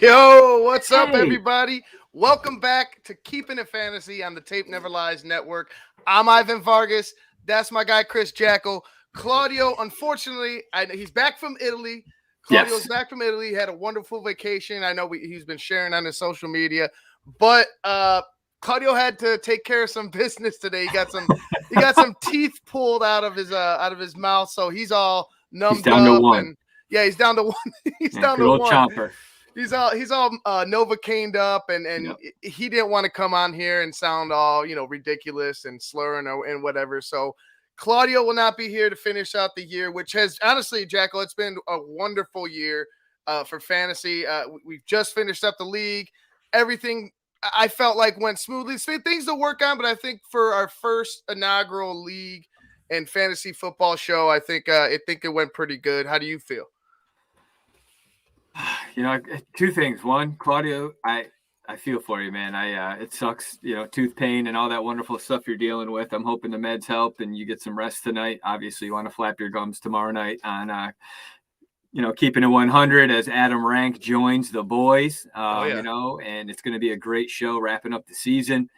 Yo, what's up, Hey, everybody? Welcome back to Keepin It Fantasy on the Tape Never Lies Network. I'm Ivan Vargas. That's my guy, Chris Jackle. Claudio, unfortunately, he's back from Italy. Claudio's yes, back from Italy. He had a wonderful vacation. I know he's been sharing on his social media, but Claudio had to take care of some business today. He got some teeth pulled out of his mouth, so he's all he's numbed down to up one. and yeah, he's down to one. He's Yeah, down good to old one. Chomper. He's all Novocained up, and Yep. he didn't want to come on here and sound all ridiculous and slurring and whatever. So Claudio will not be here to finish out the year, which has honestly, Jackal, it's been a wonderful year for fantasy. We've just finished up the league. Everything I felt like went smoothly. Things to work on, but I think for our first inaugural league and fantasy football show, I think it went pretty good. How do you feel? Two things. One, Claudio, I feel for you, man. It sucks, tooth pain and all that wonderful stuff you're dealing with. I'm hoping the meds help and you get some rest tonight. Obviously, you want to flap your gums tomorrow night on keeping it 100 as Adam Rank joins the boys. Oh yeah. And it's going to be a great show wrapping up the season.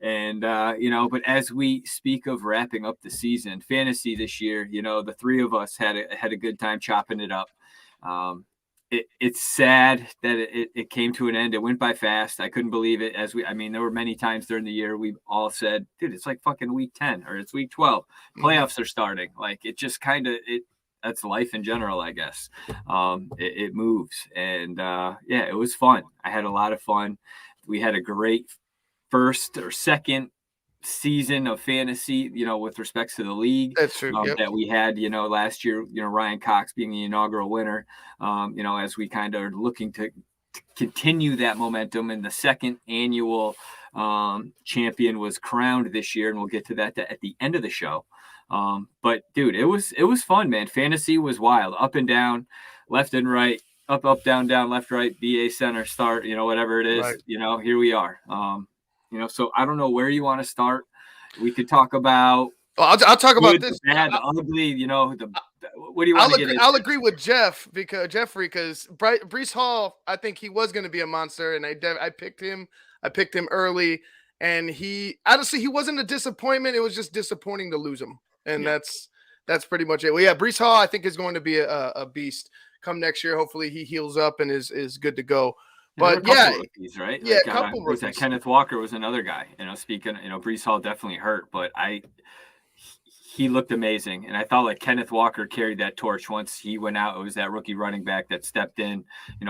And but as we speak of wrapping up the season, fantasy this year, the three of us had a good time chopping it up. It's sad that it came to an end. It went by fast. I couldn't believe it. There were many times during the year we all said, "Dude, it's like fucking week 10 or it's week 12. Playoffs are starting." Like it just kind of it. That's life in general, I guess. It moves, and it was fun. I had a lot of fun. We had a great first or second season of fantasy, with respects to the league. That's true. Yep. That we had, last year, Ryan Cox being the inaugural winner, as we kind of are looking to continue that momentum. And the second annual champion was crowned this year, and we'll get to that at the end of the show. But dude, it was fun, man. Fantasy was wild, up and down, left and right, up, down, left, right, BA center, start, whatever it is, Right. here we are. So I don't know where you want to start. We could talk about Well, I'll talk about good, this. the bad, the ugly. What do you want to get into? I'll agree with Jeffrey because Brees Hall. I think he was going to be a monster, and I picked him. I picked him early, and he honestly he wasn't a disappointment. It was just disappointing to lose him, and Yeah. that's pretty much it. Well, yeah, Brees Hall I think is going to be a beast come next year. Hopefully, he heals up and is good to go. But yeah, rookies, right? yeah, Like, a couple was that rookies. Kenneth Walker was another guy. Speaking, Brees Hall definitely hurt, but he looked amazing, and I thought like Kenneth Walker carried that torch once he went out. It was that rookie running back that stepped in.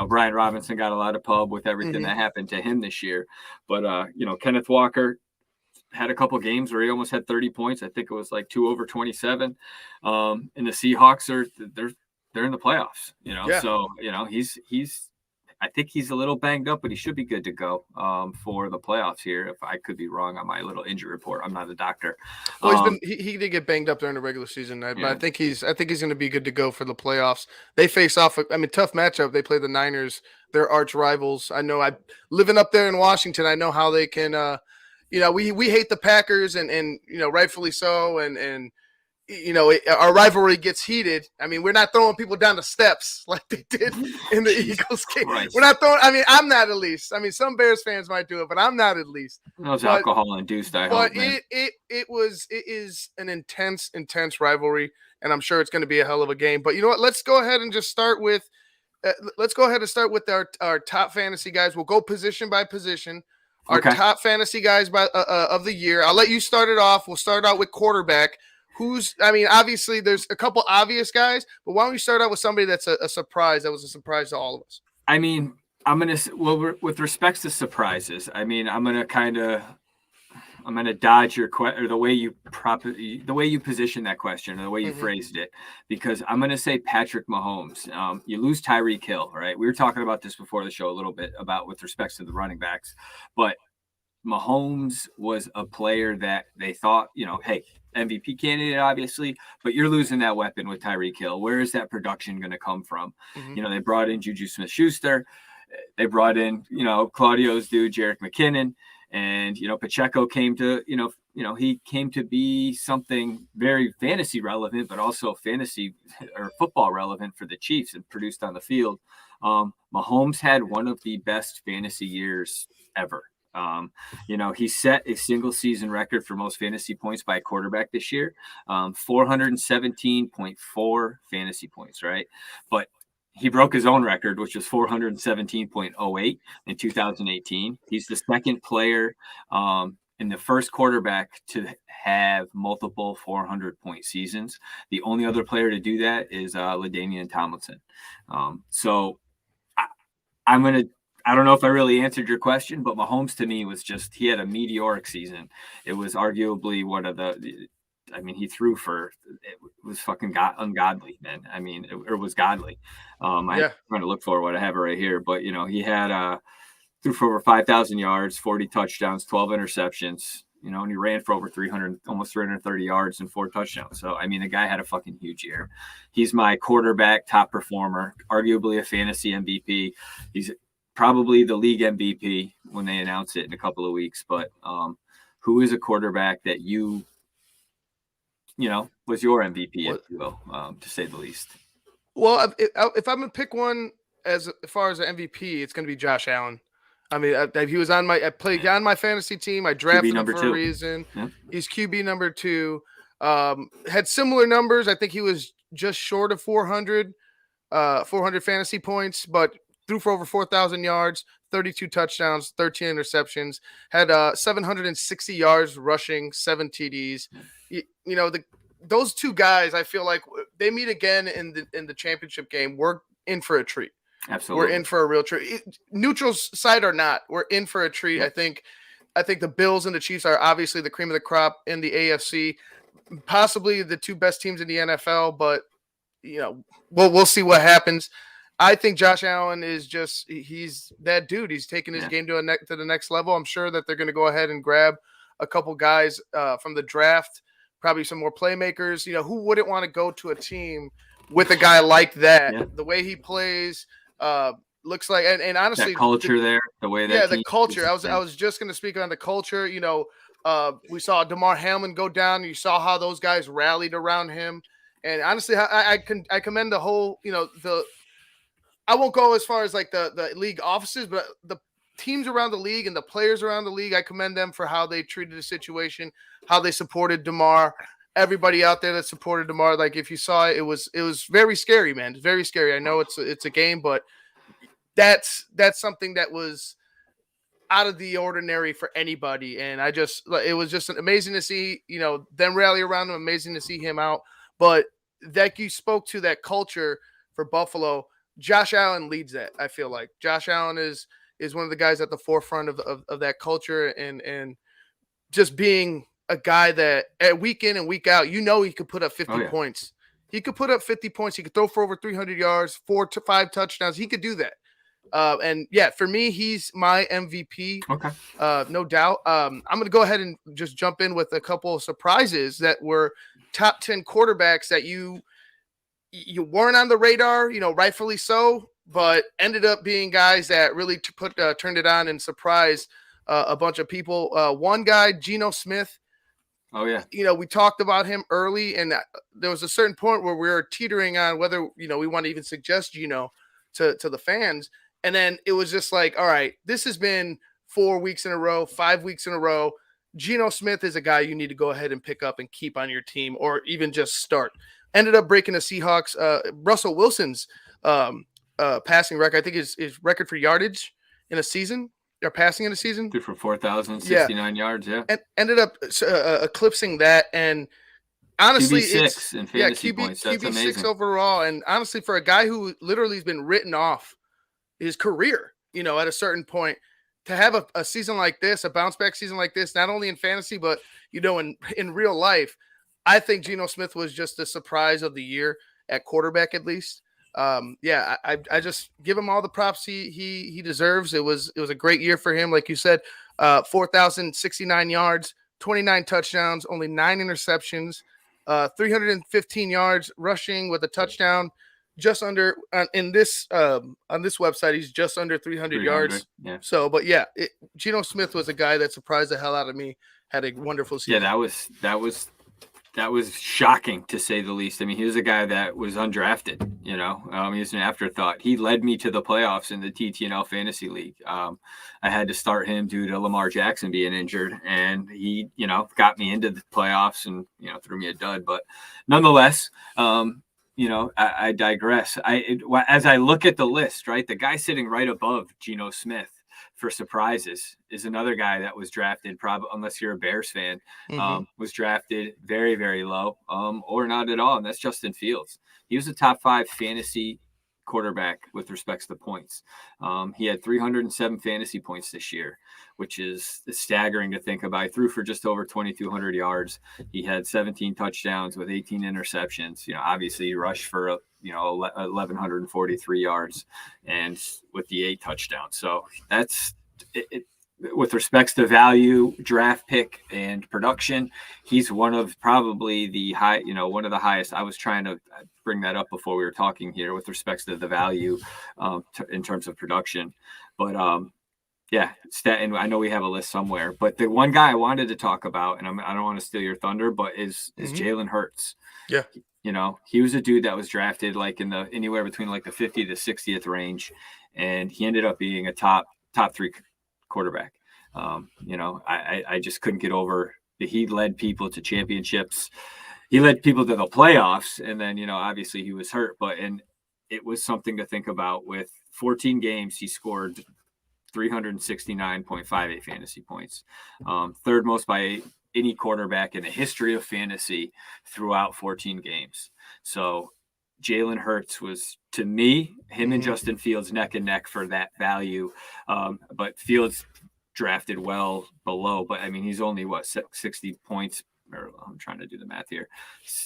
Brian Robinson got a lot of pub with everything that happened to him this year, but Kenneth Walker had a couple games where he almost had 30 points. I think it was like 2 over 27. And the Seahawks they're in the playoffs. Yeah. So he's I think he's a little banged up, but he should be good to go for the playoffs here. If I could be wrong on my little injury report, I'm not a doctor. Well, he did get banged up during the regular season, but I think he's going to be good to go for the playoffs. They face off. I mean, tough matchup. They play the Niners, their arch rivals. I know. I living up there in Washington. I know how they can. We hate the Packers, and rightfully so, and our rivalry gets heated. I mean, we're not throwing people down the steps like they did in the Eagles game. Christ. We're not throwing. I mean, I'm not at least. I mean, some Bears fans might do it, but I'm not at least. It was alcohol induced. I But hope, man. it is an intense rivalry, and I'm sure it's going to be a hell of a game. But you know what? Let's go ahead and just start with. Our top fantasy guys. We'll go position by position. Our top fantasy guys of the year. I'll let you start it off. We'll start out with quarterback. Obviously there's a couple obvious guys, but why don't we start out with somebody that's a surprise? That was a surprise to all of us. I mean, with respects to surprises, I'm gonna dodge your question or the way you position that question or the way you phrased it, because I'm gonna say Patrick Mahomes. You lose Tyreek Hill, right? We were talking about this before the show a little bit about with respects to the running backs, but Mahomes was a player that they thought, hey, MVP candidate, obviously, but you're losing that weapon with Tyreek Hill. Where is that production going to come from? They brought in Juju Smith-Schuster. They brought in, Claudio's dude, Jerick McKinnon. And, Pacheco came to, he came to be something very fantasy relevant, but also fantasy or football relevant for the Chiefs and produced on the field. Mahomes had one of the best fantasy years ever. He set a single season record for most fantasy points by a quarterback this year, 417.4 fantasy points, right? But he broke his own record, which was 417.08 in 2018. He's the second player and the first quarterback to have multiple 400-point seasons. The only other player to do that is LaDainian Tomlinson. So I don't know if I really answered your question, but Mahomes to me was he had a meteoric season. It was arguably one of he threw for, it was fucking ungodly, man. I mean, it was godly. I'm trying to look for what I have right here, but he had threw for over 5,000 yards, 40 touchdowns, 12 interceptions, and he ran for over 300, almost 330 yards and 4 touchdowns. So, I mean, the guy had a fucking huge year. He's my quarterback top performer, arguably a fantasy MVP. He's probably the league MVP when they announce it in a couple of weeks. But who is a quarterback that was your MVP, if you will, to say the least? Well, if I'm going to pick one as far as an MVP, it's going to be Josh Allen. I mean, he was I played on my fantasy team. I drafted him for a reason. Yeah. He's QB number 2. Had similar numbers. I think he was just short of 400 fantasy points, but threw for over 4,000 yards, 32 touchdowns, 13 interceptions, had 760 yards rushing, 7 TDs. Those two guys, I feel like they meet again in the championship game. We're in for a treat. Absolutely. We're in for a real treat. Neutral side or not, we're in for a treat. Yep. I think the Bills and the Chiefs are obviously the cream of the crop in the AFC, possibly the 2 best teams in the NFL, but we'll see what happens. I think Josh Allen is he's that dude. He's taking his game to the next level. I'm sure that they're going to go ahead and grab a couple guys from the draft, probably some more playmakers. Who wouldn't want to go to a team with a guy like that? Yeah. The way he plays, looks like, and honestly, that culture the way that the culture. I was just going to speak on the culture. We saw DeMar Hamlin go down. You saw how those guys rallied around him, and honestly, I commend the whole. I won't go as far as like the league offices, but the teams around the league and the players around the league, I commend them for how they treated the situation, how they supported DeMar. Everybody out there that supported DeMar, like if you saw it, it was very scary, man. It's very scary. I know it's a game, but that's something that was out of the ordinary for anybody. And it was just amazing to see, them rally around him, amazing to see him out. But that you spoke to that culture for Buffalo, Josh Allen leads that. I feel like Josh Allen is one of the guys at the forefront of that culture and just being a guy that at week in and week out, he could put up 50 points. He could put up 50 points. He could throw for over 300 yards, 4 to 5 touchdowns. He could do that. For me, he's my MVP. Okay. No doubt. I'm going to go ahead and just jump in with a couple of surprises that were top 10 quarterbacks that you weren't on the radar, rightfully so, but ended up being guys that really turned it on and surprised a bunch of people. One guy, Geno Smith. Oh, yeah. We talked about him early, and there was a certain point where we were teetering on whether, we want to even suggest Geno to the fans. And then it was just like, all right, this has been 4 weeks in a row, 5 weeks in a row. Geno Smith is a guy you need to go ahead and pick up and keep on your team or even just start. Ended up breaking the Seahawks. Russell Wilson's passing record, I think his record for yardage in a season. Or passing in a season. Threw for 4,069 yards, yeah. And ended up eclipsing that. And honestly, QB6 in fantasy points. That's QB6 amazing. overall. And honestly, for a guy who literally has been written off his career, at a certain point, to have a season like this, a bounce back season like this, not only in fantasy, but, in real life, I think Geno Smith was just the surprise of the year at quarterback, at least. I just give him all the props he deserves. It was a great year for him. Like you said, 4,069 yards, 29 touchdowns, only 9 interceptions, 315 yards rushing with a touchdown, just under on this website. He's just under 300 yards. Yeah. So, but Geno Smith was a guy that surprised the hell out of me. Had a wonderful season. Yeah, that was shocking to say the least. I mean, he was a guy that was undrafted, he was an afterthought. He led me to the playoffs in the TTNL Fantasy League. I had to start him due to Lamar Jackson being injured, and he, got me into the playoffs and, threw me a dud. But nonetheless, I digress. As I look at the list, right, the guy sitting right above Geno Smith for surprises is another guy that was drafted, probably, unless you're a Bears fan, was drafted very, very low, or not at all. And that's Justin Fields. He was a top 5 fantasy quarterback with respects to points. He had 307 fantasy points this year, which is staggering to think about. He threw for just over 2,200 yards. He had 17 touchdowns with 18 interceptions. Obviously he rushed for 1,143 yards and with the 8 touchdowns. So that's it. With respects to value, draft pick, and production, he's one of probably the one of the highest. I was trying to bring that up before we were talking here with respects to the value in terms of production. But and I know we have a list somewhere, but the one guy I wanted to talk about, and I don't want to steal your thunder, but is Jalen Hurts. Yeah. He was a dude that was drafted like in the anywhere between like the 50 to 60th range, and he ended up being a top 3 quarterback. I just couldn't get over that. He led people to championships. He led people to the playoffs, and then obviously he was hurt, and it was something to think about. With 14 games, he scored 369.58 fantasy points, third most by any quarterback in the history of fantasy throughout 14 games. So Jalen Hurts was, to me, him and Justin Fields neck and neck for that value. But Fields drafted well below, but I mean, he's only 60 points, or I'm trying to do the math here.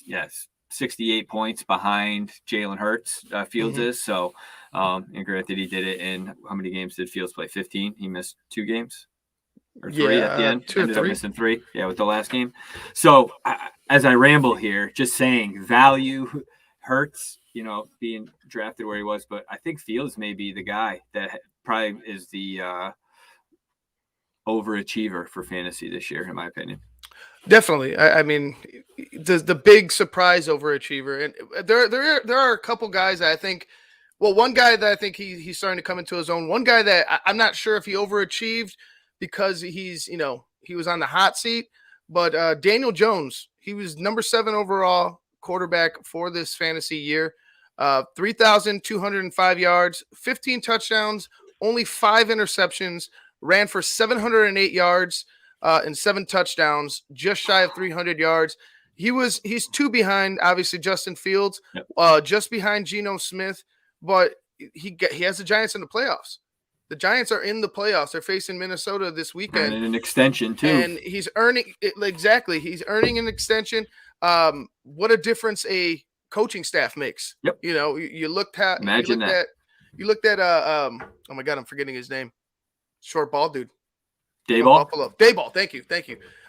Yes, 68 points behind Jalen Hurts, Fields is. So, and granted, he did it in, how many games did Fields play? 15. He missed 2 games. Or 3 at the end. 2 or 3. Ended up missing 3. Yeah, with the last game. So as I ramble here, just saying value Hurts, being drafted where he was, but I think Fields may be the guy that probably is the overachiever for fantasy this year, in my opinion. Definitely. I mean, the big surprise overachiever, and there are a couple guys that I think. Well, one guy that I think he's starting to come into his own. One guy that I'm not sure if he overachieved because he's, he was on the hot seat, but Daniel Jones, he was number 7 overall quarterback for this fantasy year, 3,205 yards, 15 touchdowns, only 5 interceptions, ran for 708 yards and 7 touchdowns, just shy of 300 yards. He's 2 behind, obviously, Justin Fields, just behind Geno Smith, but he has the Giants in the playoffs. The Giants are in the playoffs. They're facing Minnesota this weekend. And an extension, too. And he's earning – exactly. He's earning an extension. What a difference a coaching staff makes. Yep. You looked at – Imagine that. You looked at oh, my God, I'm forgetting his name. Short ball dude. Dayball? Buffalo. Dayball. Thank you.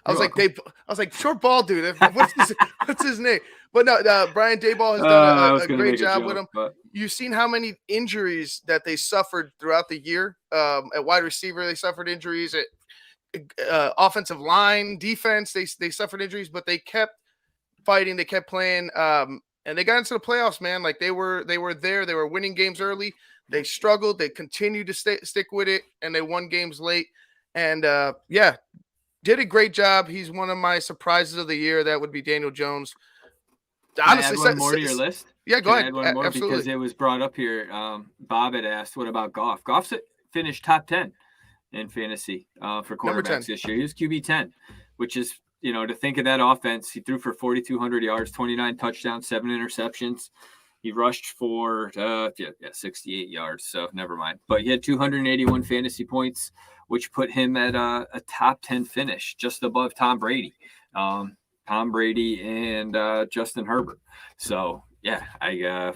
I was like, short ball dude. What's his name? But no, Brian Dayball has done a great job with him. But... You've seen how many injuries that they suffered throughout the year. At wide receiver, they suffered injuries. At offensive line, defense, they suffered injuries, but they kept fighting. They kept playing, and they got into the playoffs, man. Like they were there. They were winning games early. They struggled. They continued to stick with it, and they won games late. And did a great job. He's one of my surprises of the year. That would be Daniel Jones. Honestly, add one more to your list. Yeah, go ahead. Add one more absolutely. Because it was brought up here. Bob had asked, "What about Goff?" Goff's finished top 10 in fantasy for quarterbacks this year. He was QB 10, which is to think of that offense. He threw for 4,200 yards, 29 touchdowns, 7 interceptions. He rushed for 68 yards. So never mind. But he had 281 fantasy points, which put him at a top 10 finish, just above Tom Brady. Tom Brady and Justin Herbert. So yeah,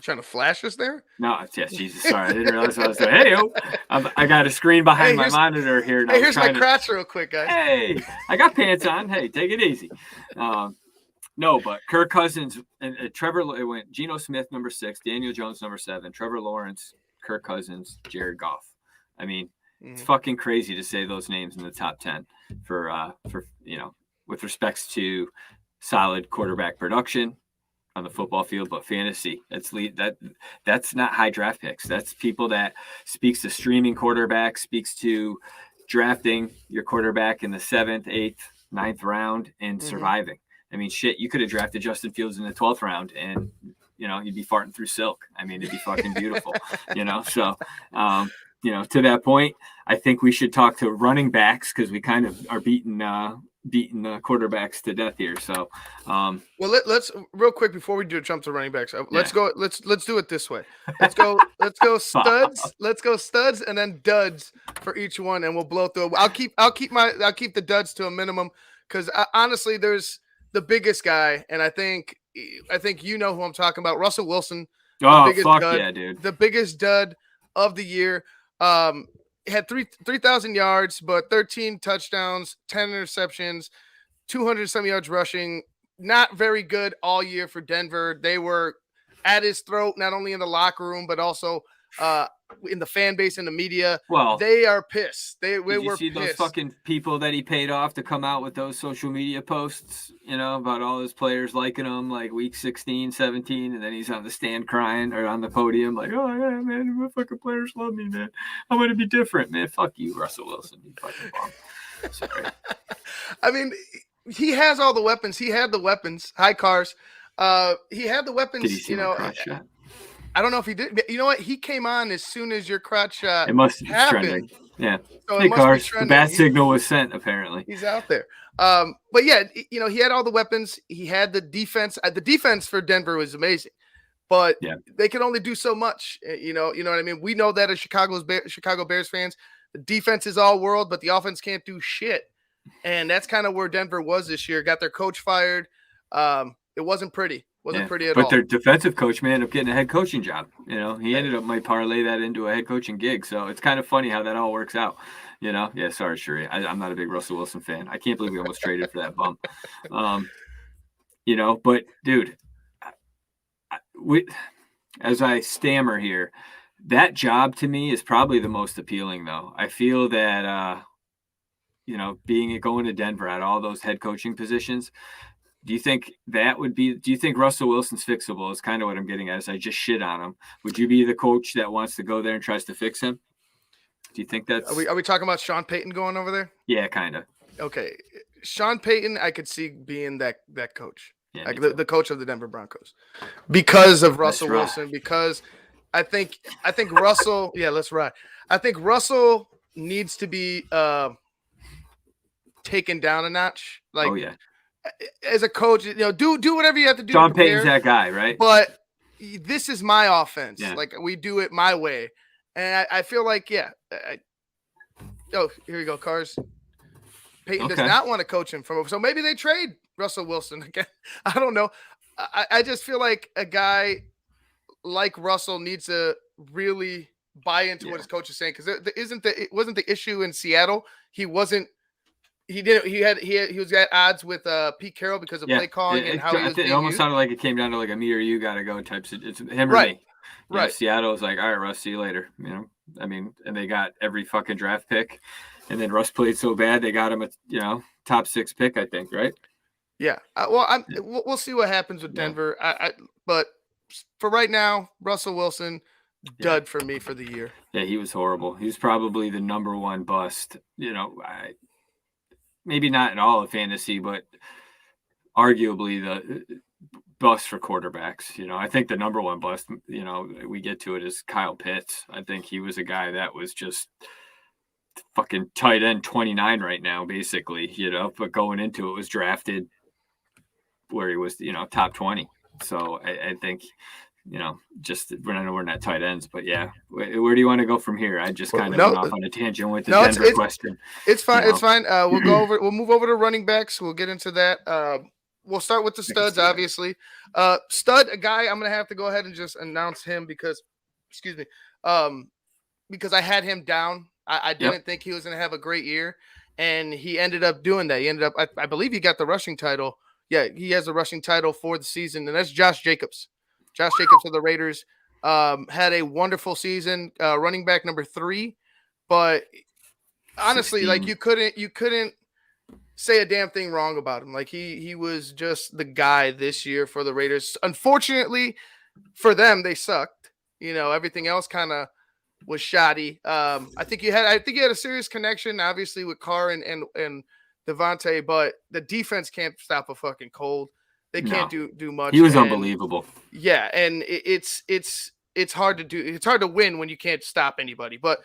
trying to flash us there. No, yes, Jesus, sorry, I didn't realize I was doing. Hey, I got a screen behind my monitor here. Hey, here's my crotch real quick, guys. Hey, I got pants on. Hey, take it easy. No, but Kirk Cousins and Trevor. It went Geno Smith number 6, Daniel Jones number 7, Trevor Lawrence, Kirk Cousins, Jared Goff. I mean, it's fucking crazy to say those names in the top 10 for with respects to solid quarterback production on the football field, but fantasy, that's not high draft picks. That's people that speaks to streaming quarterbacks, speaks to drafting your quarterback in the 7th, 8th, 9th round and surviving. I mean, shit, you could have drafted Justin Fields in the 12th round and, you'd be farting through silk. I mean, it'd be fucking beautiful, So, to that point, I think we should talk to running backs because we kind of are beating quarterbacks to death here. So, well, let's real quick before we do jump to running backs. Let's go. Let's do it this way. Let's go studs. Let's go studs and then duds for each one, and we'll blow through. I'll keep the duds to a minimum because honestly, there's the biggest guy, and I think you know who I'm talking about, Russell Wilson. Oh, fuck dud, yeah, dude! The biggest dud of the year. Had 3,000 yards, but 13 touchdowns, 10 interceptions, 200 some yards rushing. Not very good all year for Denver. They were at his throat, not only in the locker room, but also in the fan base and the media. Well, they are pissed. They were pissed. Those fucking people that he paid off to come out with those social media posts, about all his players liking him, like week 16, 17, and then he's on the stand crying or on the podium like, oh, yeah, man, my fucking players love me, man. I'm going to be different, man. Fuck you, Russell Wilson. You fucking bum. Sorry. I mean, he has all the weapons. He had the weapons. Hi, Cars. He had the weapons, Did he see my crotch shot? I don't know if he did. You know what? He came on as soon as your crotch shot. It must have been trending. Yeah. So hey, Cars, the bat signal was sent, apparently. He's out there. But yeah, he had all the weapons. He had the defense. The defense for Denver was amazing. But they can only do so much. You know what I mean? We know that as Chicago Bears fans, the defense is all world, but the offense can't do shit. And that's kind of where Denver was this year. Got their coach fired. It wasn't pretty. Wasn't pretty at all. But their defensive coach may end up getting a head coaching job. He ended up might parlay that into a head coaching gig. So it's kind of funny how that all works out. Yeah, sorry, Sheree. I'm not a big Russell Wilson fan. I can't believe we almost traded for that bump. But dude, as I stammer here, that job to me is probably the most appealing though. I feel that, going to Denver at all those head coaching positions, do you think Russell Wilson's fixable is kind of what I'm getting at? Is I just shit on him. Would you be the coach that wants to go there and tries to fix him? Do you think that's... Are we talking about Sean Payton going over there? Yeah, kind of. Okay. Sean Payton, I could see being that coach. Yeah, like the coach of the Denver Broncos. Because of Russell Wilson. Because I think Russell... yeah, let's ride. I think Russell needs to be taken down a notch. Like, oh, yeah. As a coach, do whatever you have to do. Sean Payton's that guy, right? But this is my offense. Yeah. Like we do it my way, and I feel like, here we go, Cars. Payton does not want to coach him so maybe they trade Russell Wilson again. I don't know. I just feel like a guy like Russell needs to really buy into what his coach is saying because it wasn't the issue in Seattle. He wasn't. He was at odds with Pete Carroll because of play calling and how he was being it almost used. Sounded like it came down to like a me or you gotta go type. It's him or me. Right. Seattle was like, all right, Russ, see you later. I mean, and they got every fucking draft pick, and then Russ played so bad they got him a top 6 pick, I think, right? Yeah. We'll see what happens with Denver. But for right now, Russell Wilson, dud for me for the year. Yeah, he was horrible. He was probably the number one bust. Maybe not in all of fantasy, but arguably the bust for quarterbacks. I think the number one bust, we get to it, is Kyle Pitts. I think he was a guy that was just fucking tight end 29 right now, basically, but going into it was drafted where he was, top 20. So I think, just I know we're not tight ends, but yeah, where do you want to go from here? I just kind of went off on a tangent with the Denver question. It's fine. It's fine. We'll move over to running backs. We'll get into that. We'll start with the studs, obviously. Stud, a guy, I'm going to have to go ahead and just announce him because I had him down. I didn't think he was going to have a great year, and he ended up doing that. He ended up, I believe he got the rushing title. Yeah, he has the rushing title for the season, and that's Josh Jacobs. Josh Jacobs of the Raiders had a wonderful season, running back number 3. But honestly, 16. like you couldn't say a damn thing wrong about him. Like he was just the guy this year for the Raiders. Unfortunately for them, they sucked. Everything else kind of was shoddy. I think you had a serious connection, obviously, with Carr and Devontae, but the defense can't stop a fucking cold. They can't do much. He was unbelievable. Yeah, and it's hard to do. It's hard to win when you can't stop anybody. But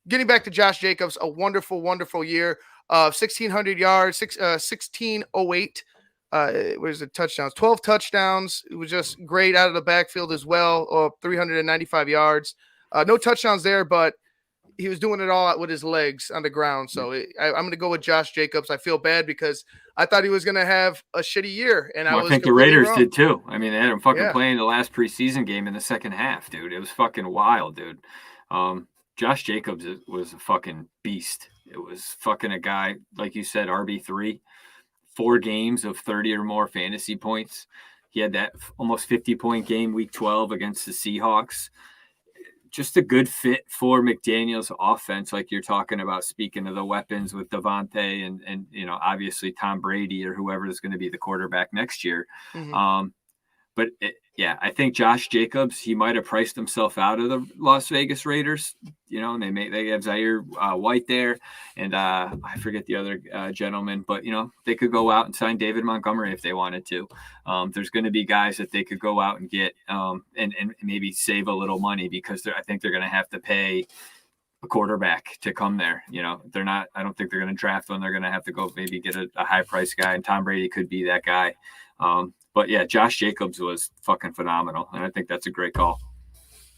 getting back to Josh Jacobs, a wonderful, wonderful year. 1,600 yards, 1608. Where's the touchdowns? 12 touchdowns. It was just great out of the backfield as well. 395 yards. No touchdowns there, but he was doing it all with his legs on the ground. So I'm going to go with Josh Jacobs. I feel bad because I thought he was going to have a shitty year, and I think the Raiders did too. I mean, they had him fucking playing the last preseason game in the second half, dude. It was fucking wild, dude. Josh Jacobs was a fucking beast. It was fucking a guy, like you said, RB3, 4 games of 30 or more fantasy points. He had that almost 50-point game week 12 against the Seahawks. Just a good fit for McDaniel's offense, like you're talking about, speaking of the weapons with Devontae and obviously Tom Brady or whoever is going to be the quarterback next year. Mm-hmm. But I think Josh Jacobs, he might have priced himself out of the Las Vegas Raiders, and they have Zaire White there, and I forget the other gentleman, but they could go out and sign David Montgomery if they wanted to. There's going to be guys that they could go out and get and maybe save a little money because I think they're going to have to pay a quarterback to come there. They're not. I don't think they're going to draft one. They're going to have to go maybe get a high price guy, and Tom Brady could be that guy. But yeah, Josh Jacobs was fucking phenomenal, and I think that's a great call.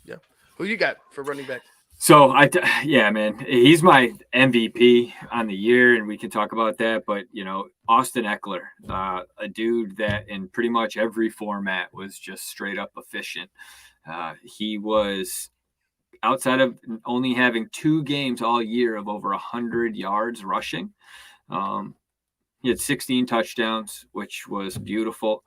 Yeah. Who you got for running back? So man, he's my MVP on the year, and we can talk about that. But Austin Eckler, a dude that in pretty much every format was just straight up efficient. He was, outside of only having 2 games all year of over 100 yards rushing. He had 16 touchdowns, which was beautiful.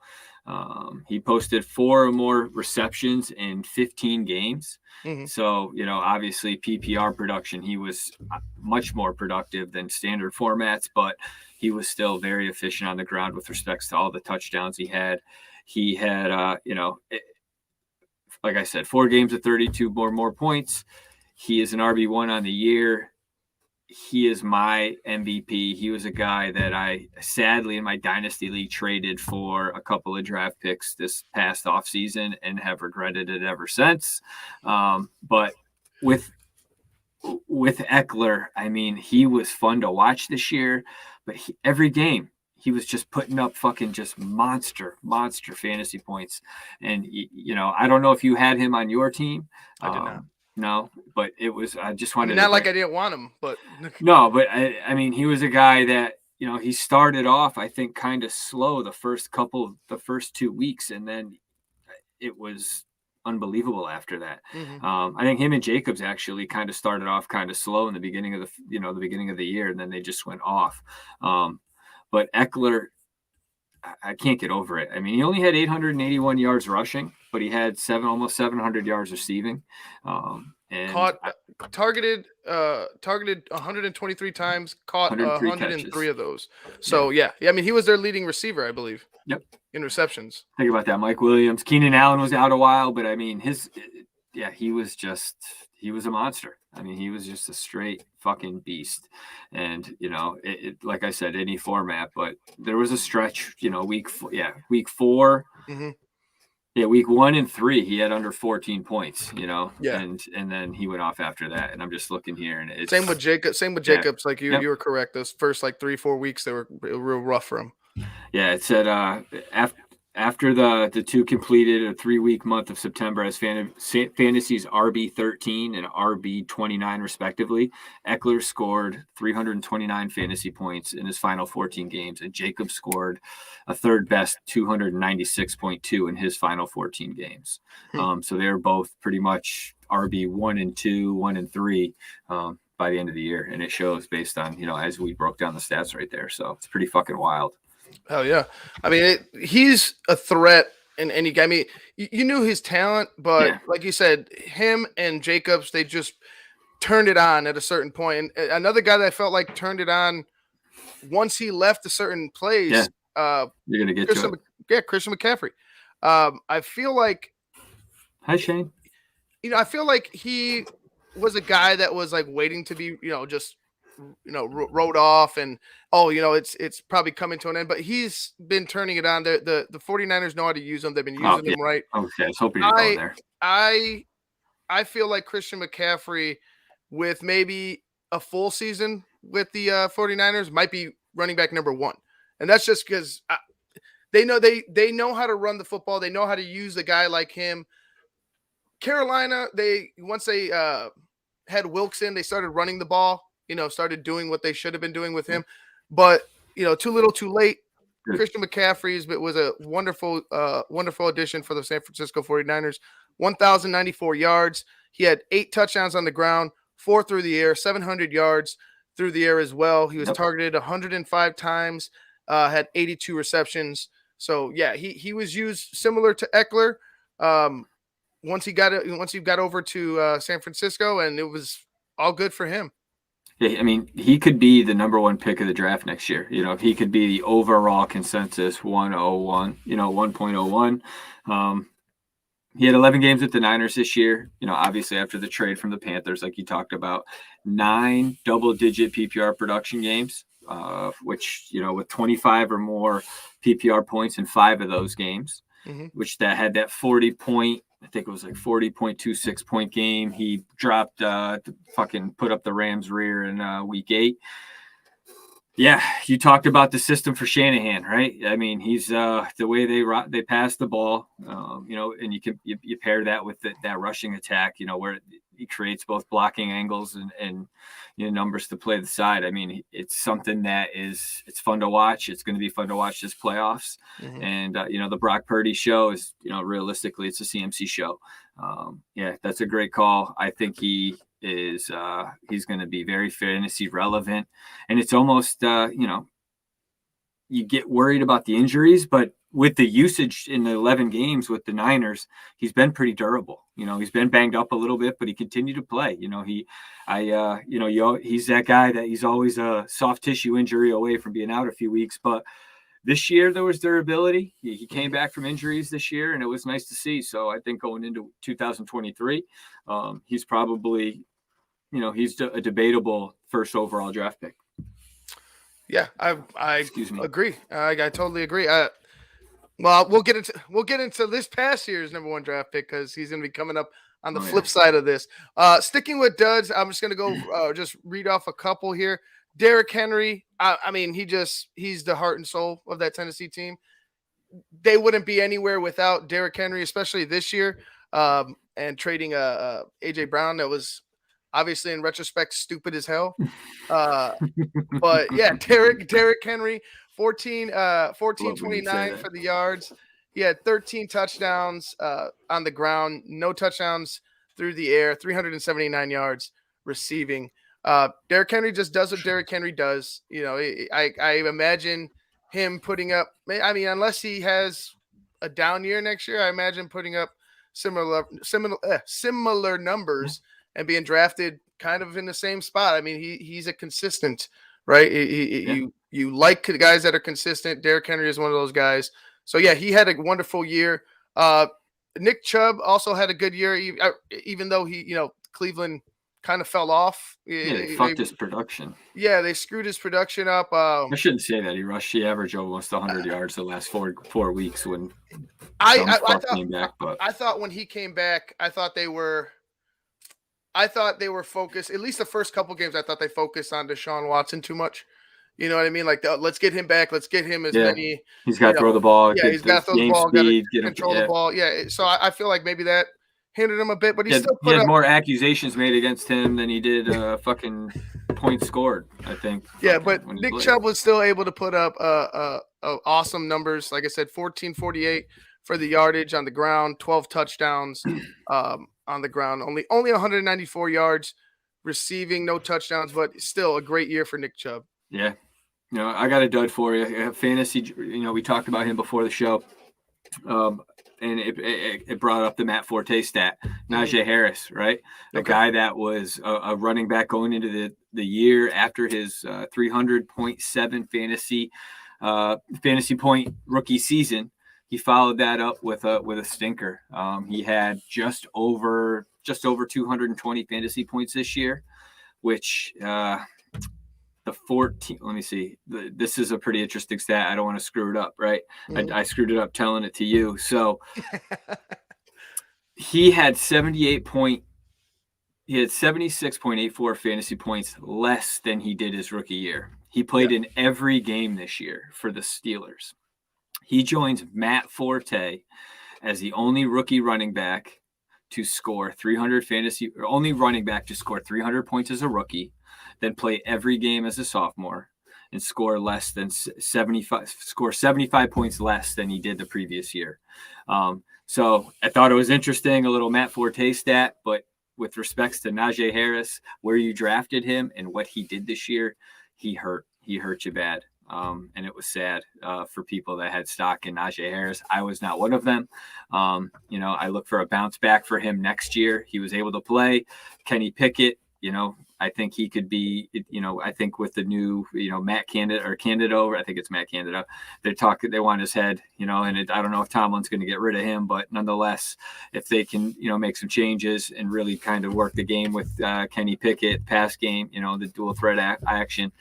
He posted 4 or more receptions in 15 games. Mm-hmm. So, obviously PPR production, he was much more productive than standard formats, but he was still very efficient on the ground with respects to all the touchdowns he had. He had, like I said, 4 games of 32 or more points. He is an RB1 on the year. He is my MVP. He was a guy that I sadly in my dynasty league traded for a couple of draft picks this past offseason and have regretted it ever since. But with Eckler, I mean, he was fun to watch this year, but every game he was just putting up fucking just monster fantasy points. And, I don't know if you had him on your team. I did not. No, but it was, I just wanted not like I didn't want him, but no, but I mean, he was a guy that, he started off, I think, kind of slow the first 2 weeks, and then it was unbelievable after that. Mm-hmm. I think him and Jacobs actually kind of started off kind of slow in the beginning of the year, and then they just went off. But Eckler, I can't get over it. I mean, he only had 881 yards rushing, but he had almost 700 yards receiving. And targeted 123 times, caught 103 of those. So yeah. I mean, he was their leading receiver, I believe. Yep. In receptions. Think about that. Mike Williams, Keenan Allen was out a while, but I mean, he was a monster. I mean, he was just a straight fucking beast. And, like I said, any format, but there was a stretch, week 4. Mm-hmm. Yeah, week 1 and 3, he had under 14 points, Yeah. And then he went off after that. And I'm just looking here, and it's same with Jacobs. Like you were correct. Those first 3-4 weeks, they were real rough for him. Yeah, it said after the 2 completed a 3-week month of September as Fantasy's RB13 and RB29 respectively, Eckler scored 329 fantasy points in his final 14 games, and Jacob scored a third best 296.2 in his final 14 games. So they were both pretty much RB 1 and 2, 1 and 3 by the end of the year, and it shows based on as we broke down the stats right there. So it's pretty fucking wild. Hell yeah. I mean, he's a threat in any game. I mean, you knew his talent, but like you said, him and Jacobs, they just turned it on at a certain point. And another guy that I felt like turned it on once he left a certain place, you're gonna get to it. Christian McCaffrey. I feel like, hi Shane. I feel like he was a guy that was like waiting to be, just wrote off, and it's probably coming to an end, but he's been turning it on. The 49ers know how to use them. They've been using them right. Okay, I was hoping you're going there. I feel like Christian McCaffrey, with maybe a full season with the 49ers, might be running back number 1. And that's just because they know how to run the football. They know how to use a guy like him. Carolina, once they had Wilkes in, they started running the ball, started doing what they should have been doing with him. But, too little, too late. Good. Christian McCaffrey was a wonderful addition for the San Francisco 49ers. 1,094 yards. He had 8 touchdowns on the ground, 4 through the air, 700 yards through the air as well. He was targeted 105 times, had 82 receptions. So, yeah, he was used similar to Eckler. Once he got over to San Francisco, and it was all good for him. Yeah, I mean, he could be the number 1 pick of the draft next year. If he could be the overall consensus 101, 1.01. He had 11 games with the Niners this year, obviously after the trade from the Panthers, like you talked about, 9 double-digit PPR production games, which, with 25 or more PPR points in 5 of those games, which that had that 40-point, I think it was like 40.26 point game. He dropped, put up the Rams rear in week 8. Yeah, you talked about the system for Shanahan, right? I mean, he's the way they pass the ball, and you pair that with that rushing attack, where he creates both blocking angles and numbers to play the side. I mean, it's something that it's fun to watch. It's going to be fun to watch this playoffs, and the Brock Purdy show is realistically it's a CMC show. Yeah, that's a great call. I think he's going to be very fantasy relevant, and it's almost you get worried about the injuries, but with the usage in the 11 games with the Niners, he's been pretty durable. He's been banged up a little bit, but he continued to play. He's that guy that he's always a soft tissue injury away from being out a few weeks, but this year there was durability. He came back from injuries this year, and it was nice to see. So I think going into 2023, he's probably, he's a debatable first overall draft pick. Yeah, I agree. I totally agree. Well, we'll get into this past year's number 1 draft pick because he's going to be coming up on the flip side of this. Sticking with duds, I'm just going to go just read off a couple here. Derrick Henry, I mean, he's the heart and soul of that Tennessee team. They wouldn't be anywhere without Derrick Henry, especially this year. And trading AJ Brown, that was obviously in retrospect stupid as hell. But yeah, Derrick Henry, 1429 for the yards. He had 13 touchdowns on the ground, no touchdowns through the air, 379 yards receiving. Derrick Henry just does what Derrick Henry does. I imagine him putting up, I mean, unless he has a down year next year, I imagine putting up similar numbers and being drafted kind of in the same spot. I mean, he's a consistent, right? You like the guys that are consistent. Derrick Henry is one of those guys. So yeah, he had a wonderful year. Nick Chubb also had a good year, even though Cleveland kind of fell off. Yeah, they fucked his production. Yeah, they screwed his production up. I shouldn't say that. He averaged almost 100 yards the last four weeks when came back. But I thought when he came back, I thought they were focused. At least the first couple games, I thought they focused on Deshaun Watson too much. You know what I mean? Like, let's get him back. Let's get him as many. He's got to throw the ball. Yeah, he's got to throw the ball. Got to control the ball. Yeah. So I feel like maybe that hindered him a bit, but he had more accusations made against him than he did fucking points scored, I think. Yeah, but Nick Chubb was still able to put up awesome numbers. Like I said, 1448 for the yardage on the ground, 12 touchdowns on the ground, only 194 yards receiving, no touchdowns, but still a great year for Nick Chubb. Yeah. I got a dud for you. Fantasy, we talked about him before the show. and it brought up the Matt Forte stat, Najee Harris, right? A guy that was a running back going into the year after his 300.7 fantasy point rookie season. He followed that up with a stinker. He had just over 220 fantasy points this year, which the 14. Let me see. This is a pretty interesting stat. I don't want to screw it up, right? I screwed it up telling it to you. So he had 76.84 fantasy points less than he did his rookie year. He played in every game this year for the Steelers. He joins Matt Forte as the only rookie running back to score 300 fantasy, or only running back to score 300 points as a rookie, then play every game as a sophomore and score 75 points less than he did the previous year. So I thought it was interesting, a little Matt Forte stat, but with respects to Najee Harris, where you drafted him and what he did this year, he hurt you bad. And it was sad for people that had stock in Najee Harris. I was not one of them. I look for a bounce back for him next year. He was able to play. Kenny Pickett, I think he could be, I think with the new, Matt Candido, I think it's Matt Candido, they want his head, and I don't know if Tomlin's going to get rid of him, but nonetheless, if they can, make some changes and really kind of work the game with Kenny Pickett, pass game, the dual threat action,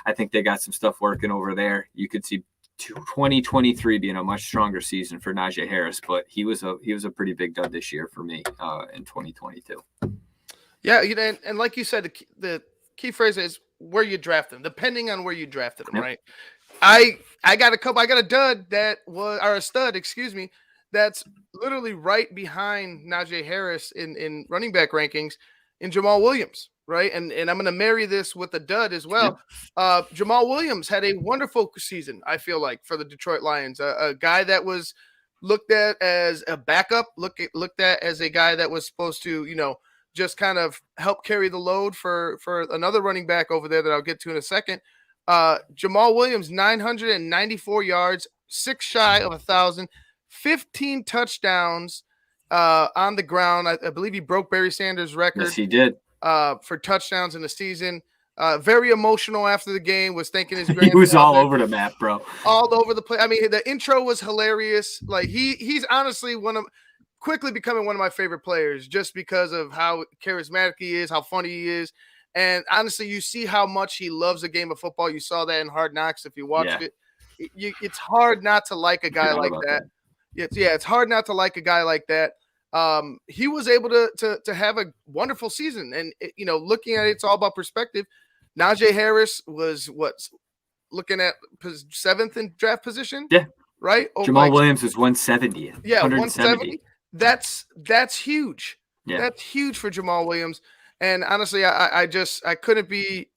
I think they got some stuff working over there. You could see 2023 being a much stronger season for Najee Harris, but he was a pretty big dud this year for me in 2022. Yeah, and like you said, the key phrase is where you draft them, depending on where you drafted them, right? I got a dud or a stud, excuse me, that's literally right behind Najee Harris in running back rankings in Jamal Williams, right? And I'm going to marry this with a dud as well. Jamal Williams had a wonderful season, I feel like, for the Detroit Lions, a guy that was looked at as a backup, looked at as a guy that was supposed to, just kind of help carry the load for another running back over there that I'll get to in a second. Jamal Williams, 994 yards, 6 shy of 1,000, 15 touchdowns on the ground. I believe he broke Barry Sanders' record. Yes, he did. For touchdowns in the season. Very emotional after the game, was thanking his grandfather. He was all over the map, bro. All over the place. I mean, the intro was hilarious. Like he's honestly quickly becoming one of my favorite players just because of how charismatic he is, how funny he is. And honestly, you see how much he loves the game of football. You saw that in Hard Knocks if you watched it. It's hard not to like a guy like that. It's hard not to like a guy like that. He was able to have a wonderful season. And, looking at it, it's all about perspective. Najee Harris was looking at 7th in draft position? Yeah. Right? Jamal Williams was 170. Yeah, 170. That's huge. Yeah. That's huge for Jamal Williams. And honestly, I couldn't be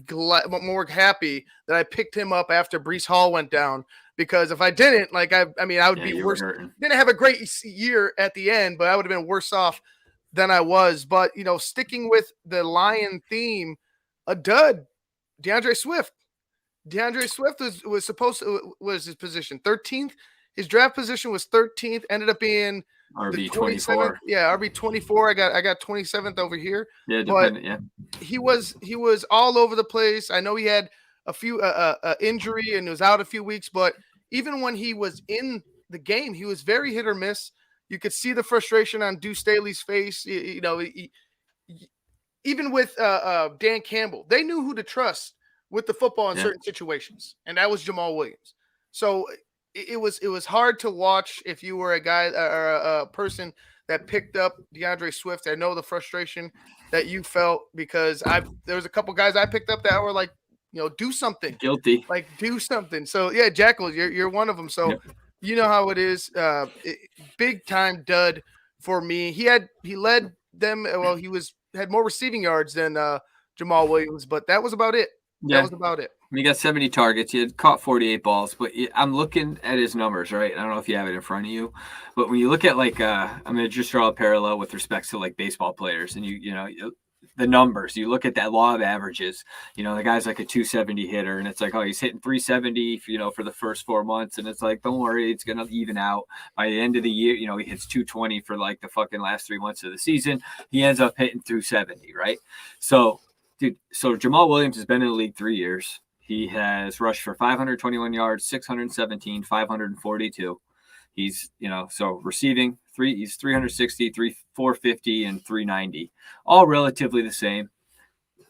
more happy that I picked him up after Breece Hall went down, because if I didn't, I would be worse. Didn't have a great year at the end, but I would have been worse off than I was. But, sticking with the Lion theme, a dud, DeAndre Swift. DeAndre Swift was his position 13th. His draft position was 13th, ended up being RB24. Yeah, RB24. I got 27th over here. Yeah, dependent. Yeah. He was all over the place. I know he had a few injury and was out a few weeks, but even when he was in the game, he was very hit or miss. You could see the frustration on Deuce Staley's face. Even with Dan Campbell, they knew who to trust with the football in certain situations, and that was Jamal Williams. So it was hard to watch if you were a guy or a person that picked up DeAndre Swift. I know the frustration that you felt, because there was a couple guys I picked up that were like, do something. Guilty. Like, do something. So yeah, Jackle, you're one of them. So you know how it is. Big time dud for me. He led them. Well, he had more receiving yards than Jamal Williams, but that was about it. Yeah. That was about it. He got 70 targets. He had caught 48 balls, but I'm looking at his numbers, right? I don't know if you have it in front of you, but when you look at I'm going to just draw a parallel with respect to baseball players, and the numbers. You look at that law of averages, the guy's like a 270 hitter, and it's like, oh, he's hitting 370, for the first 4 months. And it's like, don't worry, it's going to even out by the end of the year. He hits 220 for like the fucking last 3 months of the season. He ends up hitting 270, right? So, dude, Jamal Williams has been in the league 3 years. He has rushed for 521 yards, 617, 542. He's, so receiving he's 360, 450, and 390, all relatively the same.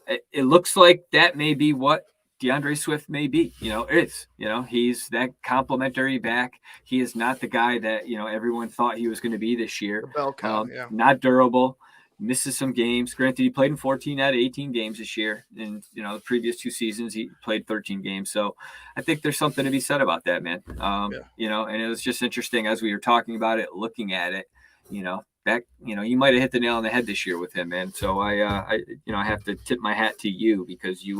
It looks like that may be what DeAndre Swift may be, he's that complimentary back. He is not the guy that, everyone thought he was going to be this year. The bell cow, yeah. Not durable. Misses some games. Granted, he played in 14 out of 18 games this year. And, the previous 2 seasons, he played 13 games. So I think there's something to be said about that, man. And it was just interesting as we were talking about it, looking at it, that, you might have hit the nail on the head this year with him, man. So I have to tip my hat to you because you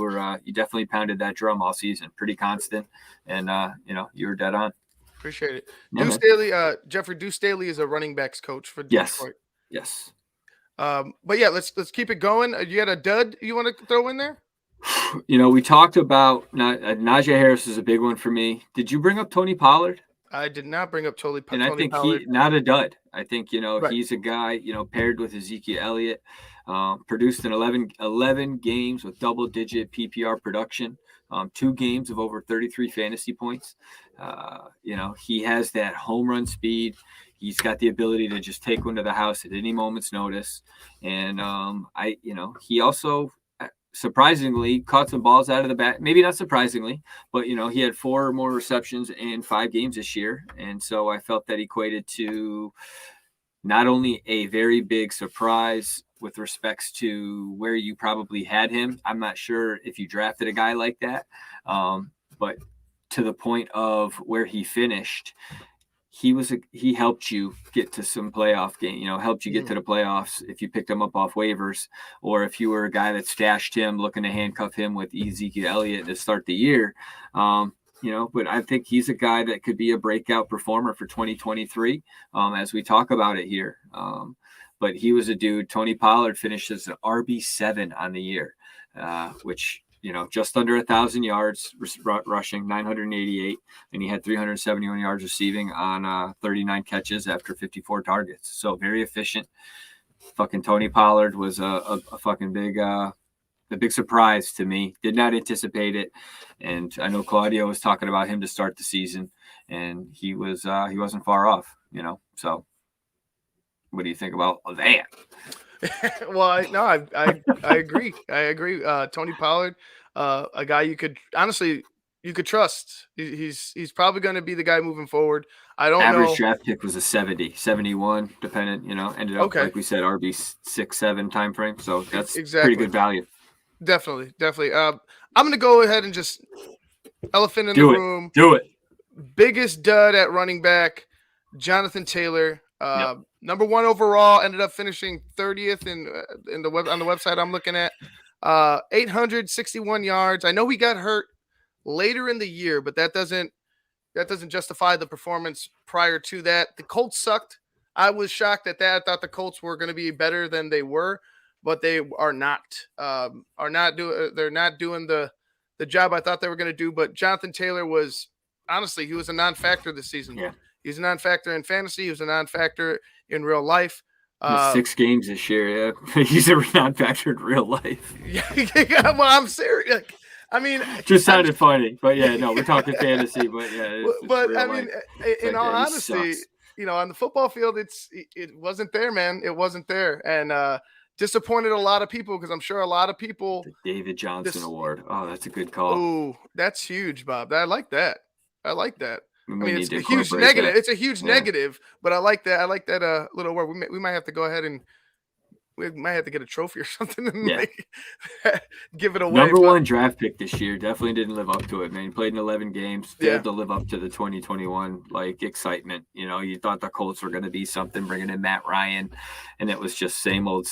definitely pounded that drum all season, pretty constant. And, you were dead on. Appreciate it. Deuce Staley, Jeffrey Deuce Staley is a running backs coach for Detroit. Yes. But yeah, let's keep it going. You had a dud you want to throw in there? We talked about Najee Harris is a big one for me. Did you bring up Tony Pollard? I did not bring up Tony Pollard. And I think he not a dud. I think right. He's a guy paired with Ezekiel Elliott, produced in 11 games with double-digit PPR production, 2 games of over 33 fantasy points. He has that home run speed. He's got the ability to just take one to the house at any moment's notice. And he also surprisingly caught some balls out of the bat. Maybe not surprisingly, but he had 4 more receptions in 5 games this year. And so I felt that equated to not only a very big surprise with respects to where you probably had him. I'm not sure if you drafted a guy like that, but to the point of where he finished, he helped you get to some playoff game, helped you get to the playoffs if you picked him up off waivers, or if you were a guy that stashed him looking to handcuff him with Ezekiel Elliott to start the year. But I think he's a guy that could be a breakout performer for 2023 as we talk about it here. But he was a dude. Tony Pollard finished as an RB7 on the year, which just under 1,000 yards rushing, 988, and he had 371 yards receiving on 39 catches after 54 targets. So very efficient. Fucking Tony Pollard was a fucking big surprise to me. Did not anticipate it, and I know Claudio was talking about him to start the season, and he wasn't far off. So what do you think about that? Well, I agree. I agree. Tony Pollard, a guy you could trust. He's probably going to be the guy moving forward. I don't know. Average draft pick was a 70, 71, dependent. Ended up like we said, RB 6-7 time frame. So that's pretty good value. Definitely. I'm going to go ahead and just elephant in the room. Do it. Biggest dud at running back, Jonathan Taylor. Number 1 overall, ended up finishing 30th on the website I'm looking at. 861 yards. I know he got hurt later in the year, but that doesn't justify the performance prior to that. The Colts sucked. I was shocked at that. I thought the Colts were going to be better than they were, but they are not. They're not doing the job I thought they were going to do. But Jonathan Taylor was honestly, he was a non-factor this season. Yeah. He's a non-factor in fantasy. He was a non-factor in real life. 6 games this year, yeah. He's a non-factor in real life. Yeah, well, I'm serious. I mean, just sounded funny, but yeah, no, we're talking fantasy, but yeah. But I mean, in all honesty, on the football field, it wasn't there, man. It wasn't there, and disappointed a lot of people because I'm sure a lot of people. The David Johnson Award. Oh, that's a good call. Oh, that's huge, Bob. I like that. I mean, it's a huge negative. That. It's a huge negative, but I like that. I like that little word. We might have to go ahead and we might have to get a trophy or something and give it away. Number 1 draft pick this year. Definitely didn't live up to it, man. He played in 11 games. Failed to live up to the 2021 excitement. You thought the Colts were going to be something, bringing in Matt Ryan, and it was just same old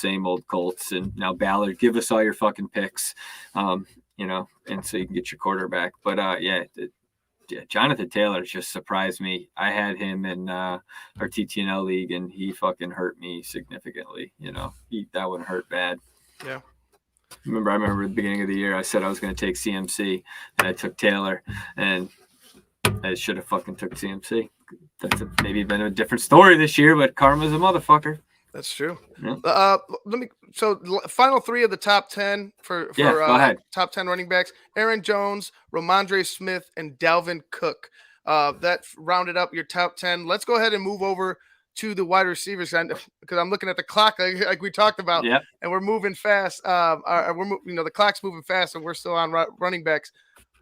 Colts. And now Ballard, give us all your fucking picks, and so you can get your quarterback. But Jonathan Taylor just surprised me. I had him in our TTNL league, and he fucking hurt me significantly. That would hurt bad. Yeah. I remember at the beginning of the year, I said I was going to take CMC, and I took Taylor, and I should have fucking took CMC. That's maybe been a different story this year, but karma's a motherfucker. That's true. Yeah. Final three of the top 10 for go ahead. top 10 running backs: Aaron Jones, Ramondre Smith, and Dalvin Cook. That rounded up your top 10. Let's go ahead and move over to the wide receivers because I'm looking at the clock like we talked about, and we're moving fast. The clock's moving fast, and we're still on running backs.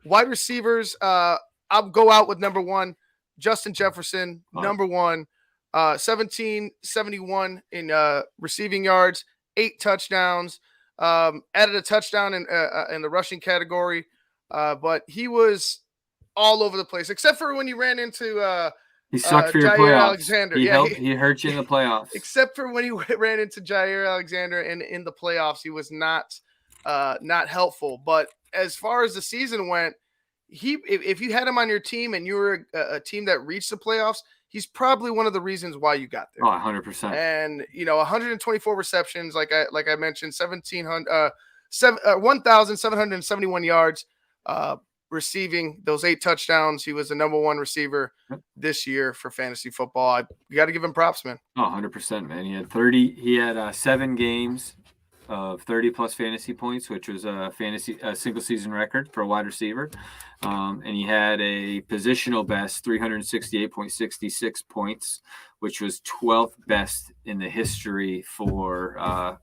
Wide receivers, I'll go out with number one, Justin Jefferson, number one, 1771 in receiving yards, 8 touchdowns, added a touchdown in the rushing category, but he was all over the place, except for when you ran into he sucked for your Jair playoffs. Alexander. He hurt you in the playoffs. Except for when he ran into Jair Alexander in the playoffs, he was not helpful. But as far as the season went, if you had him on your team and you were a team that reached the playoffs, he's probably one of the reasons why you got there. 100%. And 124 receptions, like I mentioned, 1,771 yards. Receiving those 8 touchdowns. He was the number one receiver this year for fantasy football. You got to give him props, man. 100%, man. He had 7 games of 30 plus fantasy points, which was a single season record for a wide receiver. And he had a positional best 368.66 points, which was 12th best in the history for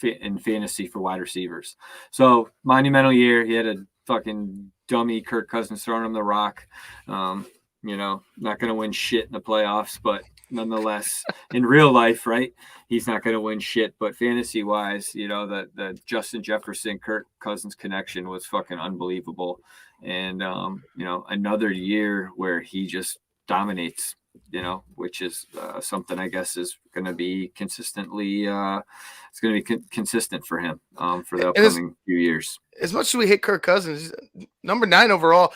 in fantasy for wide receivers. So monumental year. He had a fucking dummy Kirk Cousins throwing him the rock. Not going to win shit in the playoffs, but nonetheless, in real life, right, he's not going to win shit. But fantasy wise, the Justin Jefferson Kirk Cousins connection was fucking unbelievable. And another year where he just dominates, which is something I guess is going to be consistently it's going to be consistent for him for the upcoming few years. As much as we hate Kirk Cousins, number 9 overall.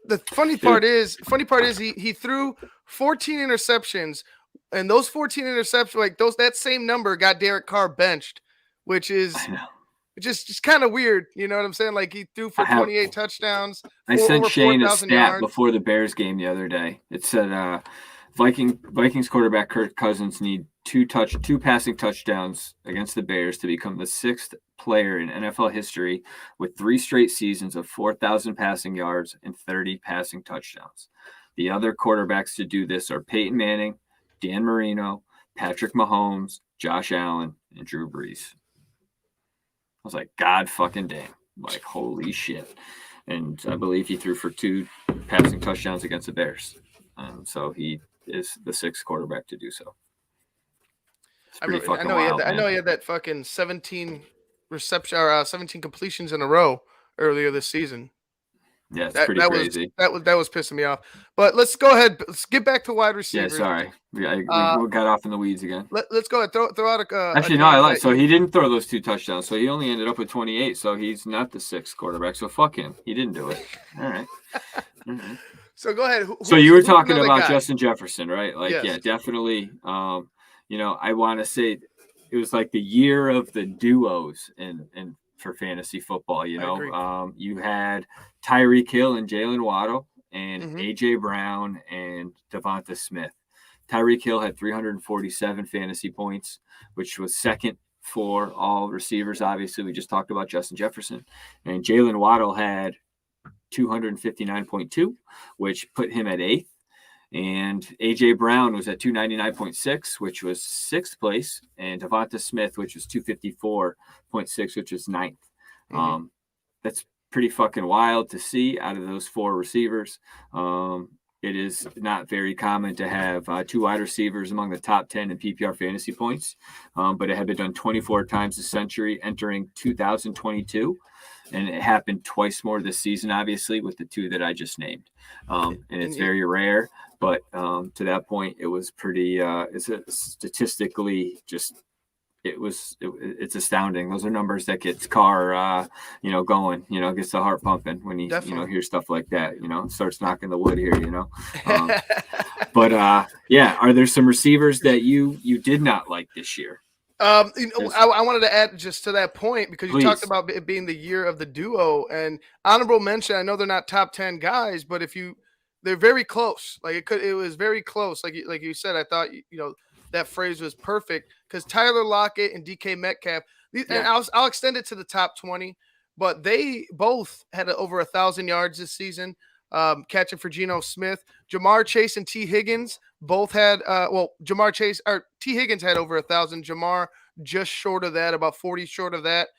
The funny part is he threw 14 interceptions, and those 14 interceptions, that same number got Derek Carr benched, which is just kind of weird. You know what I'm saying? Like, he threw for 28 touchdowns. I sent Shane a stat before the Bears game the other day. It said Vikings quarterback Kirk Cousins need 2 passing touchdowns against the Bears to become the 6th player in NFL history with 3 straight seasons of 4,000 passing yards and 30 passing touchdowns. The other quarterbacks to do this are Peyton Manning, Dan Marino, Patrick Mahomes, Josh Allen, and Drew Brees. I was like, God fucking damn. Like, holy shit. And I believe he threw for 2 passing touchdowns against the Bears. So he is the 6th quarterback to do so. I know he had that fucking 17 reception or 17 completions in a row earlier this season. Yeah, it's pretty crazy. That was pissing me off. But let's go ahead. Let's get back to wide receivers. Yeah, sorry. We got off in the weeds again. Let's go ahead. Throw out a. Actually, no, I lied. So he didn't throw those 2 touchdowns. So he only ended up with 28. So he's not the 6th quarterback. So fuck him. He didn't do it. All right. So go ahead. So you were talking about Justin Jefferson, right? Like, yes. Yeah, definitely. I want to say it was like the year of the duos and for fantasy football. You had Tyreek Hill and Jalen Waddle and AJ Brown and Devonta Smith. Tyreek Hill had 347 fantasy points, which was 2nd for all receivers. Obviously, we just talked about Justin Jefferson, and Jalen Waddle had 259.2, which put him at 8th. And AJ Brown was at 299.6, which was 6th place, and Devonta Smith, which was 254.6, which was 9th. That's pretty fucking wild to see out of those 4 receivers. It is not very common to have 2 wide receivers among the top 10 in PPR fantasy points, but it had been done 24 times this century entering 2022. And it happened twice more this season, obviously, with the 2 that I just named. And it's very rare. But to that point, it was pretty statistically just it's astounding. Those are numbers that gets Carr, going, gets the heart pumping when he, hears stuff like that, starts knocking the wood here, But are there some receivers that you did not like this year? I wanted to add just to that point because you talked Please. about it being the year of the duo and honorable mention. I know they're not top 10 guys, but they're very close. Like it was very close. Like you said, I thought that phrase was perfect because Tyler Lockett and DK Metcalf, and I'll extend it to the top 20, but they both had over 1,000 yards this season. Catching for Geno Smith, Jamar Chase and T Higgins both had Jamar Chase or T Higgins had over 1,000. Jamar just short of that, about 40 short of that.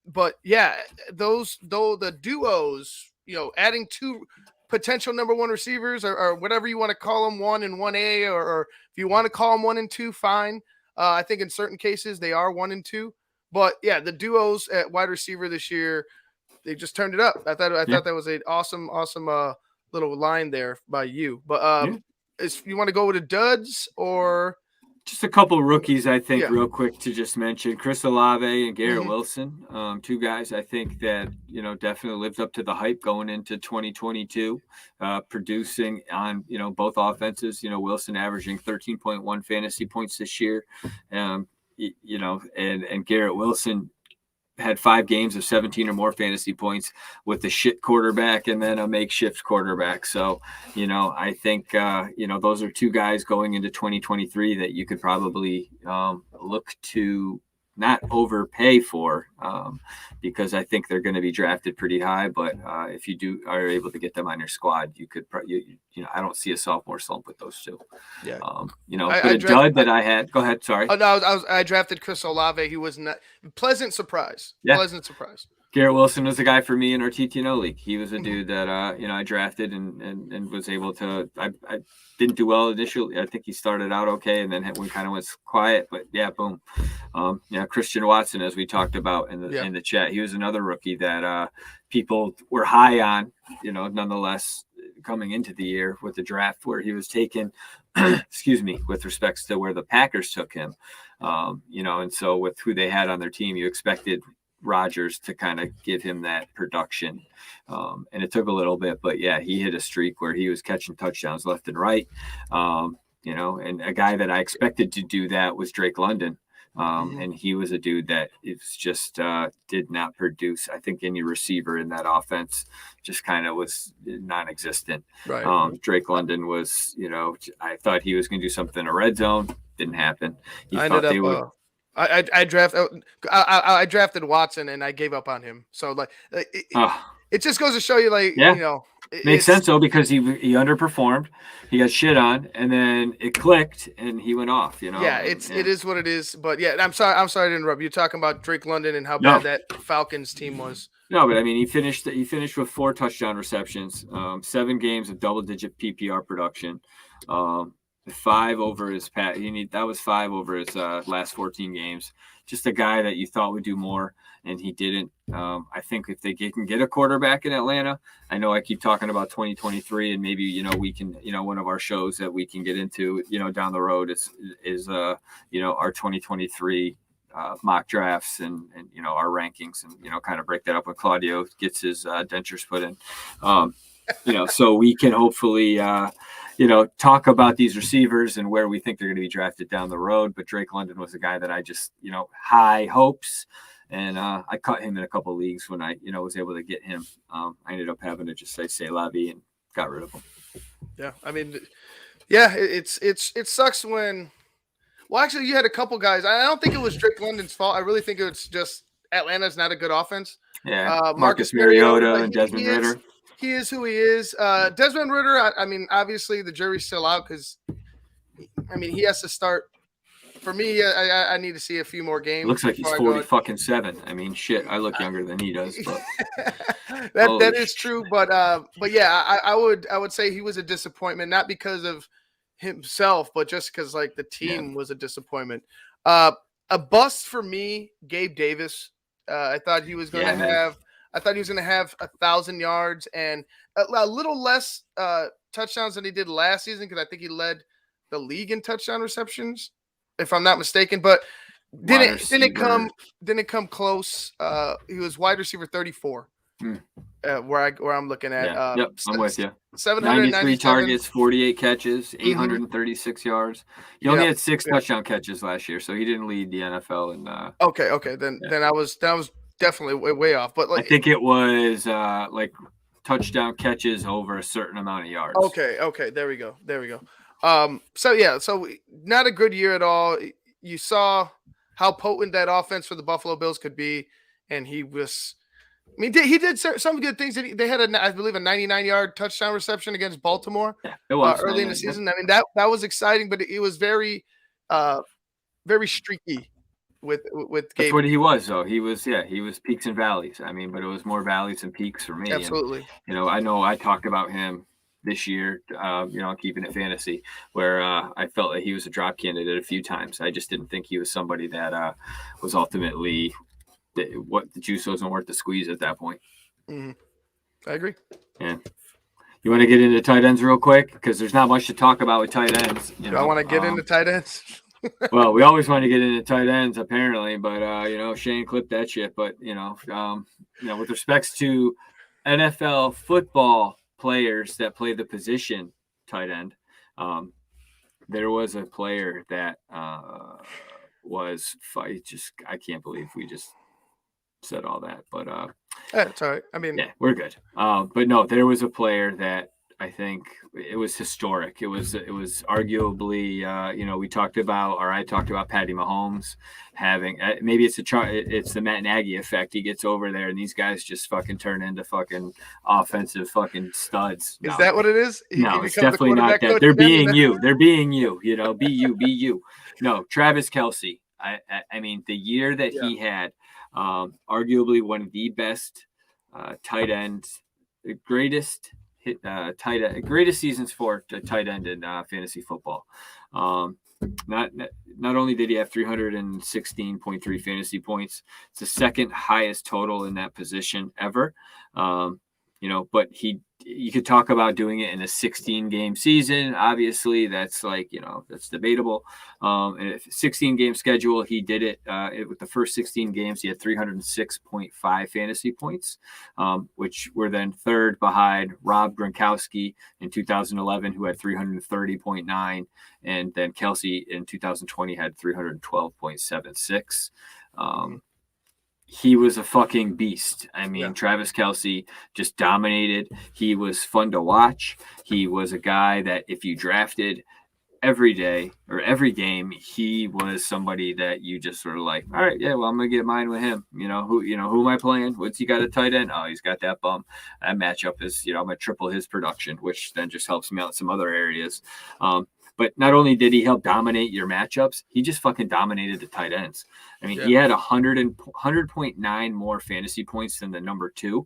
But yeah, the duos, adding two potential number one receivers or whatever you want to call them, 1 and 1A, or if you want to call them 1 and 2, fine. I think in certain cases they are 1 and 2. But yeah, the duos at wide receiver this year, they just turned it up. I thought that was an awesome little line there by you. But you want to go with the duds or just a couple rookies, I think, real quick to just mention Chris Olave and Garrett Wilson, two guys I think that definitely lived up to the hype going into 2022, producing on both offenses. Wilson averaging 13.1 fantasy points this year, and Garrett Wilson had 5 games of 17 or more fantasy points with the shit quarterback and then a makeshift quarterback. So, I think, those are two guys going into 2023 that you could probably look to not overpay for because I think they're going to be drafted pretty high. But if you are able to get them on your squad, you could, I don't see a sophomore slump with those two. Yeah. Dud that I had. Go ahead. Sorry. Oh no, I drafted Chris Olave. He was not pleasant surprise. Yeah. Pleasant surprise. Garrett Wilson was a guy for me in our TTNL league. He was a dude that I drafted and was able to. I didn't do well initially. I think he started out okay, and then kind of went quiet. But yeah, boom. Christian Watson, as we talked about in the chat, he was another rookie that people were high on. Nonetheless, coming into the year with the draft where he was taken. Excuse me, with respects to where the Packers took him. And so with who they had on their team, you expected Rodgers to kind of give him that production. And it took a little bit, but yeah, he hit a streak where he was catching touchdowns left and right. And a guy that I expected to do that was Drake London. And he was a dude that it's just did not produce. I think any receiver in that offense just kind of was non-existent. Right. Drake London was, I thought he was going to do something in a red zone. Didn't happen. I drafted Watson and I gave up on him. So it just goes to show you, makes sense though, because he underperformed, he got shit on, and then it clicked and he went off. Yeah, it is what it is. But yeah, I'm sorry to interrupt. You're talking about Drake London and how bad that Falcons team was. No, but I mean, he finished with 4 touchdown receptions, 7 games of double-digit PPR production. 5 over his that was 5 over his last 14 games. Just a guy that you thought would do more, and he didn't. I think if they can get a quarterback in Atlanta, I know I keep talking about 2023, and maybe we can one of our shows that we can get into down the road is our 2023 mock drafts and our rankings, and kind of break that up when Claudio gets his dentures put in. So we can hopefully talk about these receivers and where we think they're going to be drafted down the road. But Drake London was a guy that I just, high hopes. And I caught him in a couple of leagues when I, was able to get him. I ended up having to just say la vie and got rid of him. Yeah. I mean, yeah, it sucks when, well, actually you had a couple guys. I don't think it was Drake London's fault. I really think it's just Atlanta's not a good offense. Yeah. Marcus Mariota and Desmond Ridder. He is who he is. Desmond Ridder, I mean, obviously the jury's still out because, he has to start. For me, I need to see a few more games. Looks like he's 47. I mean, shit, I look younger than he does. But that is true, but yeah, I would say he was a disappointment, not because of himself, but just because the team was a disappointment. A bust for me, Gabe Davis. I thought he was going to have. I thought he was going to have 1,000 yards and a little less touchdowns than he did last season because I think he led the league in touchdown receptions, if I'm not mistaken. But didn't come close. He was wide receiver 34. where I'm looking at. Yeah. Yep, I'm with you. 793 targets, 48 catches, 836 yards. He only had 6 touchdown catches last year, so he didn't lead the NFL. And okay, then that was definitely way off. But I think it was like touchdown catches over a certain amount of yards. Okay, there we go. So not a good year at all. You saw how potent that offense for the Buffalo Bills could be, and he was. I mean, he did some good things. They had, I believe, a 99-yard touchdown reception against Baltimore early in the season. I mean, that was exciting, but it was very, very streaky with Gabe. That's what he was, though. He was peaks and valleys. I mean, but it was more valleys than peaks for me. Absolutely. And, I know I talked about him this year, Keepin It Fantasy, where I felt that he was a drop candidate a few times. I just didn't think he was somebody that was ultimately – what the juice wasn't worth the squeeze at that point. Mm-hmm. I agree. Yeah. You want to get into tight ends real quick? Because there's not much to talk about with tight ends. I want to get into tight ends. Well, we always want to get into tight ends, apparently, but Shane clipped that shit. But with respects to NFL football players that play the position tight end, there was a player that I can't believe we just said all that, but that's all right. I mean, yeah, we're good. But no, there was a player that I think it was historic. It was arguably, I talked about Patty Mahomes having maybe it's the Matt Nagy effect. He gets over there and these guys just fucking turn into fucking offensive fucking studs. Is that what it is? No, it's definitely not that. They're being you. They're being you. Be you. No, Travis Kelce. I mean, the year that he had, arguably one of the best tight ends, the greatest seasons for a tight end in fantasy football. Not only did he have 316.3 fantasy points, it's the second highest total in that position ever. But you could talk about doing it in a 16-game season. Obviously, that's that's debatable. In a 16-game schedule, he did it with the first 16 games. He had 306.5 fantasy points, which were then third behind Rob Gronkowski in 2011, who had 330.9, and then Kelce in 2020 had 312.76. He was a fucking beast. I mean, Travis Kelce just dominated. He was fun to watch. He was a guy that if you drafted every day or every game, he was somebody that you just sort of like, all right, yeah, well, I'm going to get mine with him. Who am I playing? What's he got a tight end? Oh, he's got that bum. That matchup is, I'm going to triple his production, which then just helps me out in some other areas. But not only did he help dominate your matchups, he just fucking dominated the tight ends. I mean, he had 100.9 more fantasy points than the number 2,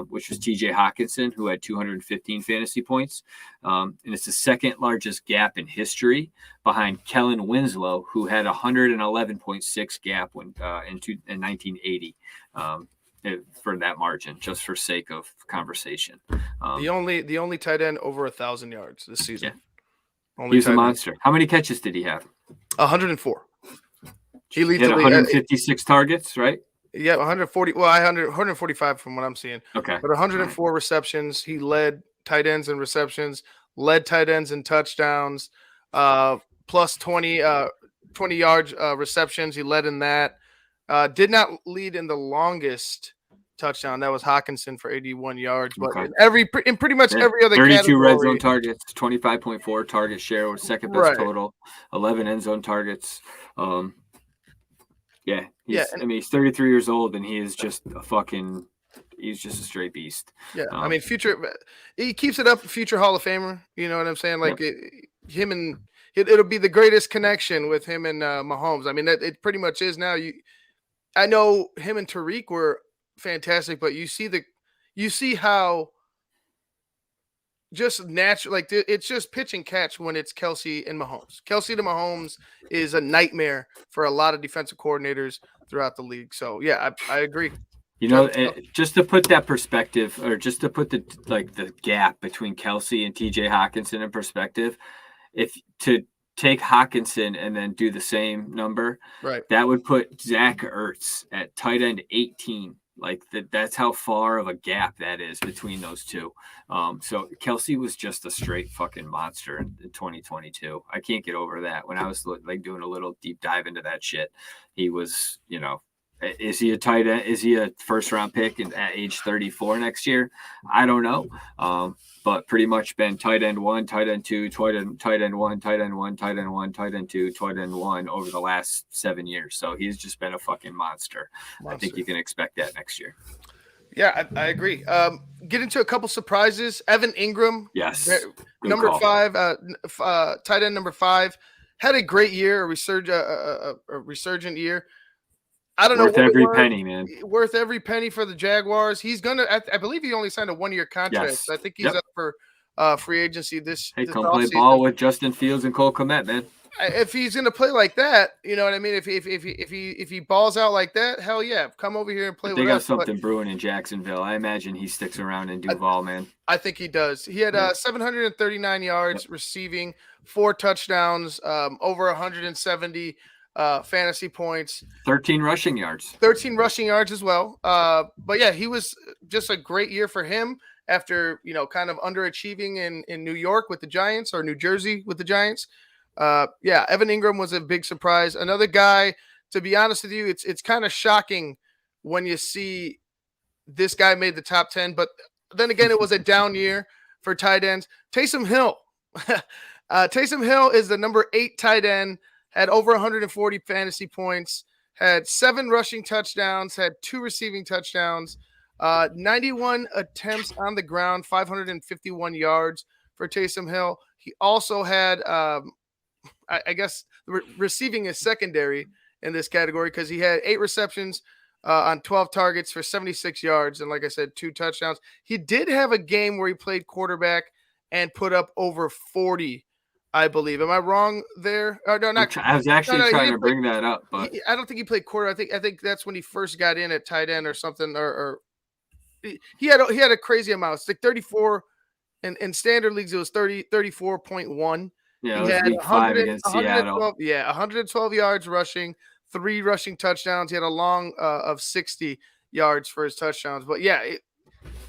which was TJ Hawkinson, who had 215 fantasy points. And it's the second largest gap in history behind Kellen Winslow, who had 111.6 gap in 1980. For that margin, just for sake of conversation. The only tight end over 1,000 yards this season. Yeah. He's a monster. How many catches did he have? 104. He leads the league. 156 targets, right? Yeah, 140. Well, 145 from what I'm seeing. Okay. But 104 receptions. He led tight ends in receptions, led tight ends in touchdowns, plus 20 yards receptions. He led in that. Did not lead in the longest touchdown. That was Hawkinson for 81 yards. But in pretty much every other 32 category, red zone targets, 25.4 target share, was second best total, 11 end zone targets. He's 33 years old and he is just he's just a straight beast. Yeah, I mean, he keeps it up, future Hall of Famer. You know what I'm saying? Like it'll be the greatest connection with him and Mahomes. I mean, it pretty much is now. I know him and Tariq were fantastic, but you see how just natural, like it's just pitch and catch when it's Kelce and Mahomes. Kelce to Mahomes is a nightmare for a lot of defensive coordinators throughout the league. So yeah, I agree. Just to put that perspective, or just to put the gap between Kelce and TJ Hawkinson in perspective, if to take Hawkinson and then do the same number, right, that would put Zach Ertz at tight end 18 Like that's how far of a gap that is between those two. So Kelsey was just a straight fucking monster in 2022. I can't get over that. When I was like doing a little deep dive into that shit, he was, is he a tight end? Is he a first round pick at age 34 next year? I don't know. But pretty much been tight end 1, tight end 2, tight end 1, tight end 1, tight end 1, tight end 2, tight end 1 over the last 7 years. So he's just been a fucking monster. I think you can expect that next year. Yeah, I agree. Get into a couple surprises. Evan Ingram, yes, number call. 5, tight end number 5, had a great year, a resurgent year. I don't know. Worth every penny, man. Worth every penny for the Jaguars. He's gonna. I believe he only signed a 1-year contract. Yes. I think he's up for free agency this. Hey, come play ball with Justin Fields and Cole Kmet, man. If he's gonna play like that, you know what I mean. If he balls out like that, hell yeah, come over here and play with us. They got something brewing in Jacksonville. I imagine he sticks around in Duval, man. I think he does. He had 739 yards receiving, 4 touchdowns, over 170 fantasy points, 13 rushing yards as well. But yeah, he was just a great year for him after, kind of underachieving in New York with the Giants, or New Jersey with the Giants. Evan Ingram was a big surprise. Another guy, to be honest with you, it's kind of shocking when you see this guy made the top 10, but then again, it was a down year for tight ends. Taysom Hill. Taysom Hill is the number 8 tight end, had over 140 fantasy points, had 7 rushing touchdowns, had 2 receiving touchdowns, 91 attempts on the ground, 551 yards for Taysom Hill. He also had, I guess, receiving is secondary in this category because he had 8 receptions on 12 targets for 76 yards. And like I said, 2 touchdowns. He did have a game where he played quarterback and put up over 40, I believe. Am I wrong there? Oh, no, not. I was actually trying to bring that up, but I don't think he played quarter. I think that's when he first got in at tight end or something. Or he had a crazy amount. It's like 34, in standard leagues it was 34.1. Yeah, it was week 5 against Seattle. 112 yards rushing, 3 rushing touchdowns. He had a long of 60 yards for his touchdowns. But yeah, it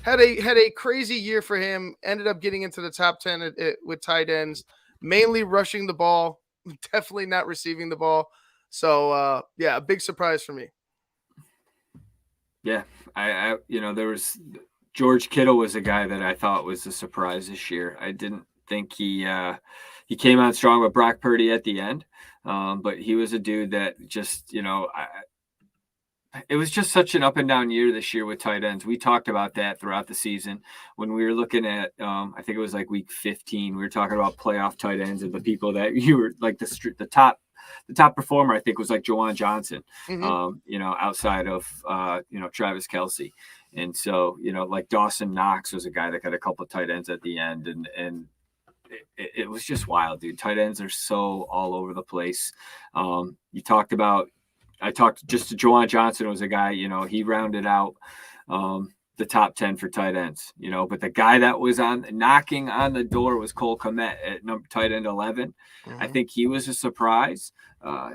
had a crazy year for him. Ended up getting into the top 10 with tight ends, mainly rushing the ball, definitely not receiving the ball. So a big surprise for me. Yeah, I there was George Kittle was a guy that I thought was a surprise this year. I didn't think he came out strong with Brock Purdy at the end, but he was a dude that just it was just such an up and down year this year with tight ends. We talked about that throughout the season when we were looking at, I think it was like week 15. We were talking about playoff tight ends and the people that you were like the top performer. I think was like Juwan Johnson, outside of Travis Kelce, and so like Dawson Knox was a guy that got a couple of tight ends at the end, and it was just wild, dude. Tight ends are so all over the place. I talked just to Juwan Johnson was a guy, he rounded out the top 10 for tight ends, but the guy that was knocking on the door was Cole Kmet at tight end 11. Mm-hmm. I think he was a surprise.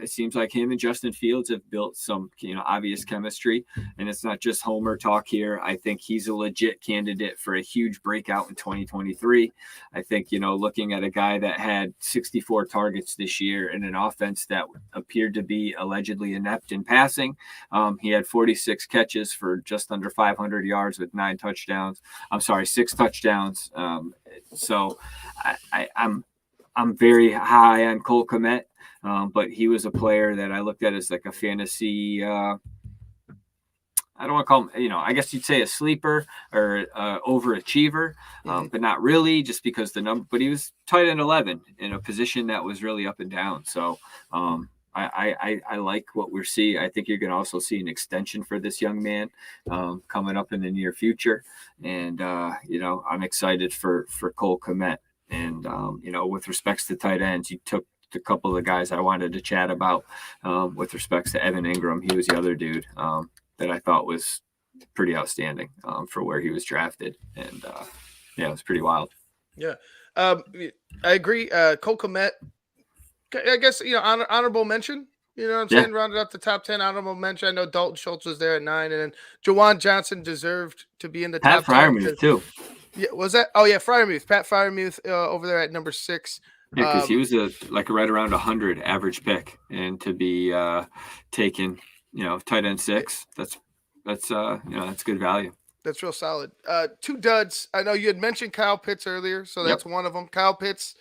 It seems like him and Justin Fields have built some, obvious chemistry, and it's not just Homer talk here. I think he's a legit candidate for a huge breakout in 2023. I think, looking at a guy that had 64 targets this year in an offense that appeared to be allegedly inept in passing. He had 46 catches for just under 500 yards with 6 touchdowns. So I'm very high on Cole Kmet. But he was a player that I looked at as like a fantasy, I don't want to call him, I guess you'd say a sleeper or overachiever, but not really just because but he was tight end 11 in a position that was really up and down. So I like what we're seeing. I think you're going to also see an extension for this young man coming up in the near future. And, I'm excited for Cole Kmet. And, with respects to tight ends, you took a couple of the guys I wanted to chat about with respects to Evan Ingram. He was the other dude that I thought was pretty outstanding for where he was drafted. And it was pretty wild. Yeah. I agree. Cole Kmet, I guess, honorable mention You know what I'm Yeah. saying? Rounded up the top 10 honorable mention. I know Dalton Schultz was there at 9, and then Jawan Johnson deserved to be in the Pat top 10. Fryermuth too. Yeah, was that? Oh yeah, Fryermuth, Pat Fryermuth over there at number 6. Yeah, because he was right around 100 average pick, and to be taken, tight end 6, that's good value. That's real solid. 2 duds. I know you had mentioned Kyle Pitts earlier, so that's one of them. Kyle Pitts.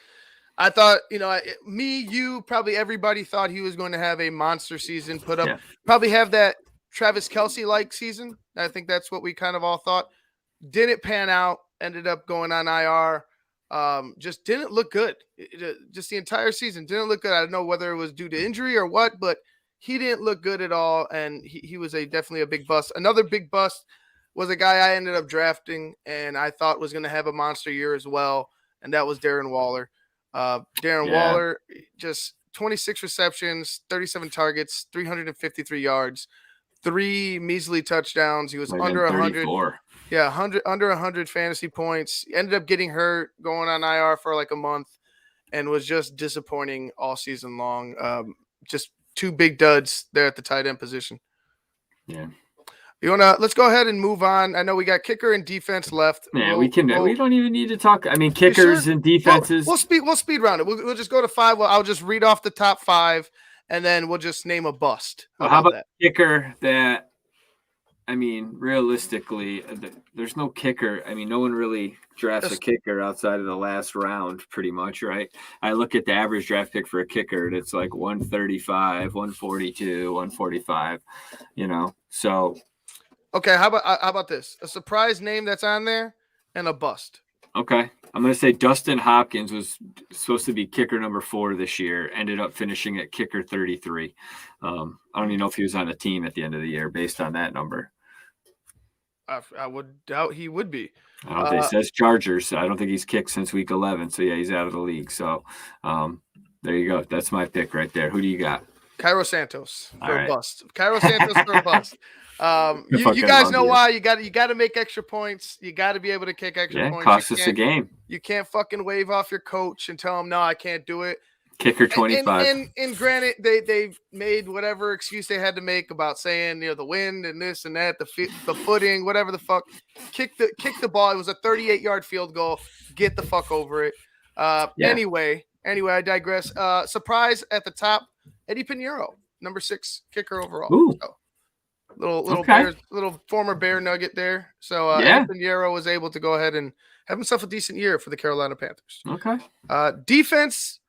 I thought, you, probably everybody thought he was going to have a monster season, probably have that Travis Kelce-like season. I think that's what we kind of all thought. Didn't pan out, ended up going on IR. Just didn't look good. Just the entire season didn't look good. I don't know whether it was due to injury or what, but he didn't look good at all, and he was definitely a big bust. Another big bust was a guy I ended up drafting and I thought was going to have a monster year as well, and that was Darren Waller. Waller, just 26 receptions, 37 targets, 353 yards, 3 measly touchdowns. He was under 100. Yeah, under 100 fantasy points. Ended up getting hurt, going on IR for like a month, and was just disappointing all season long. Just 2 big duds there at the tight end position. Yeah. Let's go ahead and move on. I know we got kicker and defense left. Yeah, we don't even need to talk. I mean, kickers and defenses. We'll speed round it. We'll just go to 5. I'll just read off the top 5, and then we'll just name a bust. How about that kicker that? I mean, realistically, there's no kicker. I mean, no one really drafts a kicker outside of the last round, pretty much, right? I look at the average draft pick for a kicker, and it's like 135, 142, 145. So. Okay, how about this? A surprise name that's on there and a bust. Okay. I'm going to say Dustin Hopkins was supposed to be kicker number 4 this year, ended up finishing at kicker 33. I don't even know if he was on a team at the end of the year based on that number. I would doubt he would be. I don't think it says Chargers. I don't think he's kicked since week 11. So, yeah, he's out of the league. So, there you go. That's my pick right there. Who do you got? Cairo Santos for a bust. Cairo Santos for a bust. You guys know why. You got to make extra points. You got to be able to kick extra points. Cost us a game. You can't fucking wave off your coach and tell him, no, I can't do it. Kicker 25. And granted, they made whatever excuse they had to make about saying, the wind and this and that, the footing, whatever the fuck. Kick the ball. It was a 38-yard field goal. Get the fuck over it. Anyway, I digress. Surprise at the top, Eddie Pinheiro, number 6 kicker overall. Ooh. So, little former Bear nugget there. So Eddie Pinheiro was able to go ahead and have himself a decent year for the Carolina Panthers. Okay. Defense.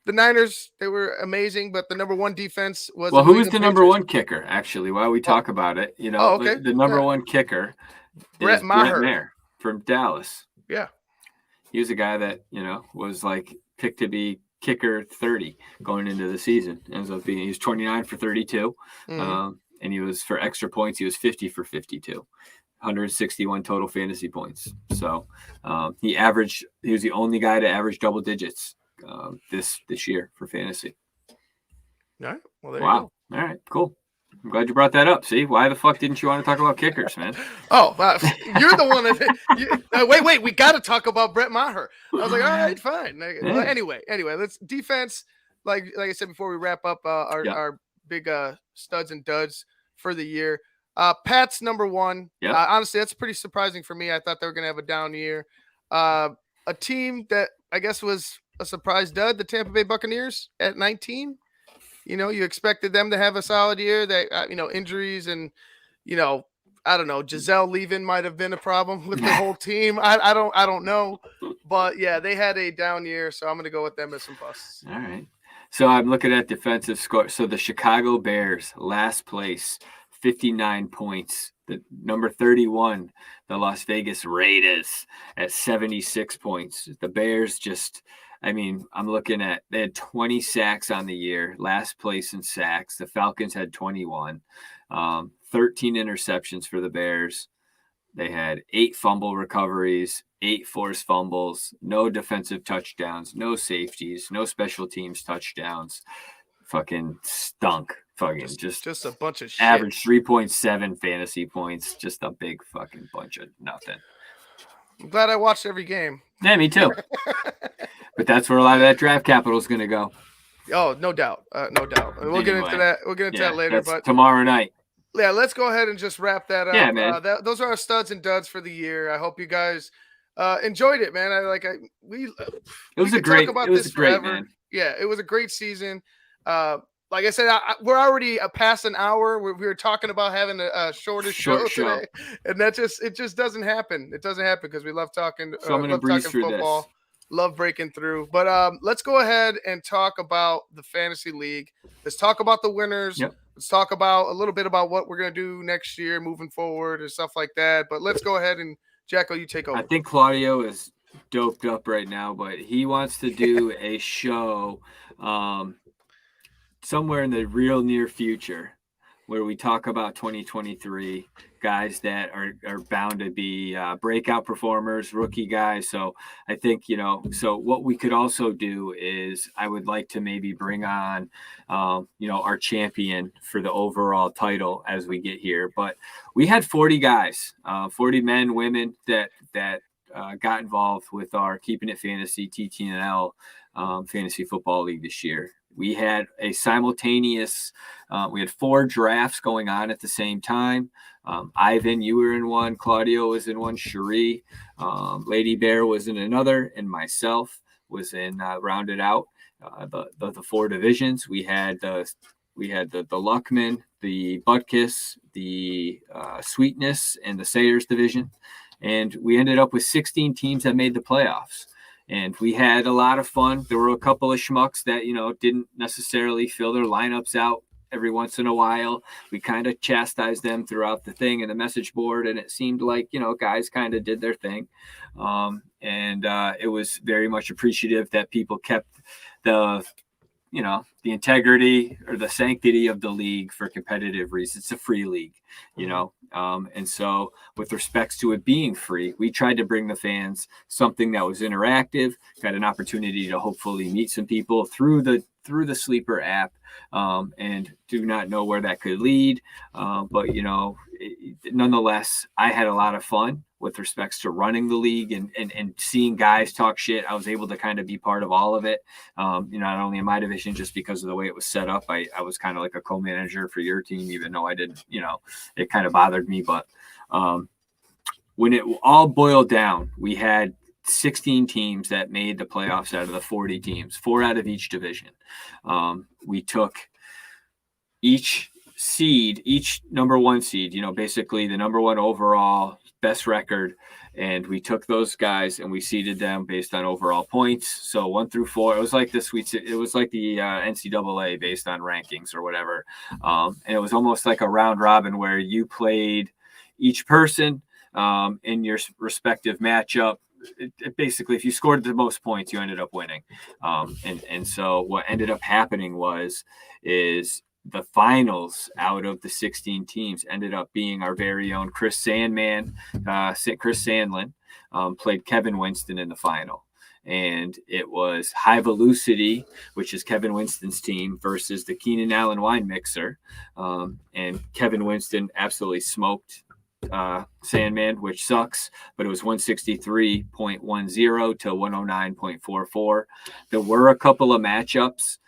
The Niners, they were amazing, but the number 1 defense was. Well, who was the number 1 kicker, actually, while we talk about it? The number 1 kicker Brett Maher from Dallas. Yeah. He was a guy that, was like picked to be kicker 30 going into the season. Ends up being, he was 29 for 32. And he was, for extra points, he was 50 for 52. 161 total fantasy points. So he was the only guy to average double digits this year for fantasy. All right. Well, there you go. All right, cool. I'm glad you brought that up. See, why the fuck didn't you want to talk about kickers, man? Oh, you're the one that. Wait. We got to talk about Brett Maher. I was like, all right, fine. Well, anyway, let's defense. Like I said before, we wrap up our big studs and duds for the year. Pat's number 1. Honestly, that's pretty surprising for me. I thought they were going to have a down year. A team that I guess was a surprise dud, the Tampa Bay Buccaneers at 19. You expected them to have a solid year. That injuries and I don't know, Giselle leaving might have been a problem with the whole team. I don't know, but yeah, they had a down year, so I'm going to go with them as some busts. All right. So I'm looking at defensive score. So the Chicago Bears, last place, 59 points. The number 31, the Las Vegas Raiders at 76 points. The Bears I'm looking at, they had 20 sacks on the year, last place in sacks. The Falcons had 21, 13 interceptions for the Bears. They had 8 fumble recoveries, 8 forced fumbles, no defensive touchdowns, no safeties, no special teams touchdowns. Fucking stunk. Fucking just a bunch of shit. Average 3.7 fantasy points. Just a big fucking bunch of nothing. I'm glad I watched every game. Yeah, me too. But that's where a lot of that draft capital is going to go. Oh, no doubt, no doubt. And we'll get into Anyway, that. We'll get into that later. that's But tomorrow night. yeah, let's go ahead and just wrap that up. Yeah, man. Those are our studs and duds for the year. I hope you guys enjoyed it, man. We could talk about this forever. Man. Yeah, it was a great season. Like I said, we're already past an hour. We were talking about having a shortest show today, and it just doesn't happen. It doesn't happen because we love talking. So I'm gonna breeze through football. This. Love breaking through. But let's go ahead and talk about the fantasy league. Let's talk about the winners. Yep. Let's talk about a little bit about what we're going to do next year moving forward and stuff like that. But let's go ahead and, Jackle, you take over. I think Claudio is doped up right now, but he wants to do a show somewhere in the real near future where we talk about 2023 guys that are bound to be breakout performers, rookie guys. So I think, so what we could also do is I would like to maybe bring on, our champion for the overall title as we get here. But we had 40 guys, 40 men, women that got involved with our Keepin It Fantasy TTNL Fantasy Football League this year. We had a simultaneous, we had 4 drafts going on at the same time. Ivan, you were in one, Claudio was in one, Cherie, Lady Bear was in another, and myself was in rounded out the 4 divisions. We had the Luckman, the Butkus, the Sweetness, and the Sayers division. And we ended up with 16 teams that made the playoffs. And we had a lot of fun. There were a couple of schmucks that, didn't necessarily fill their lineups out every once in a while. We kind of chastised them throughout the thing and the message board. And it seemed like, guys kind of did their thing. And it was very much appreciative that people kept the integrity or the sanctity of the league for competitive reasons. It's a free league, and so with respects to it being free, we tried to bring the fans something that was interactive, got an opportunity to hopefully meet some people through the Sleeper app, and do not know where that could lead. But, nonetheless, I had a lot of fun with respects to running the league and seeing guys talk shit. I was able to kind of be part of all of it. Not only in my division, just because of the way it was set up, I was kind of like a co-manager for your team, even though I didn't, it kind of bothered me. But when it all boiled down, we had 16 teams that made the playoffs out of the 40 teams, 4 out of each division. We took each number 1 seed, basically the number 1 overall best record. And we took those guys and we seeded them based on overall points. So 1 through 4, it was like it was like the NCAA based on rankings or whatever. And it was almost like a round robin where you played each person in your respective matchup. Basically, if you scored the most points, you ended up winning. And so what ended up happening is the finals out of the 16 teams ended up being our very own Chris Sandlin, played Kevin Winston in the final. And it was High Velocity, which is Kevin Winston's team, versus the Keenan Allen Wine Mixer. And Kevin Winston absolutely smoked Sandman, which sucks, but it was 163.10 to 109.44. There were a couple of matchups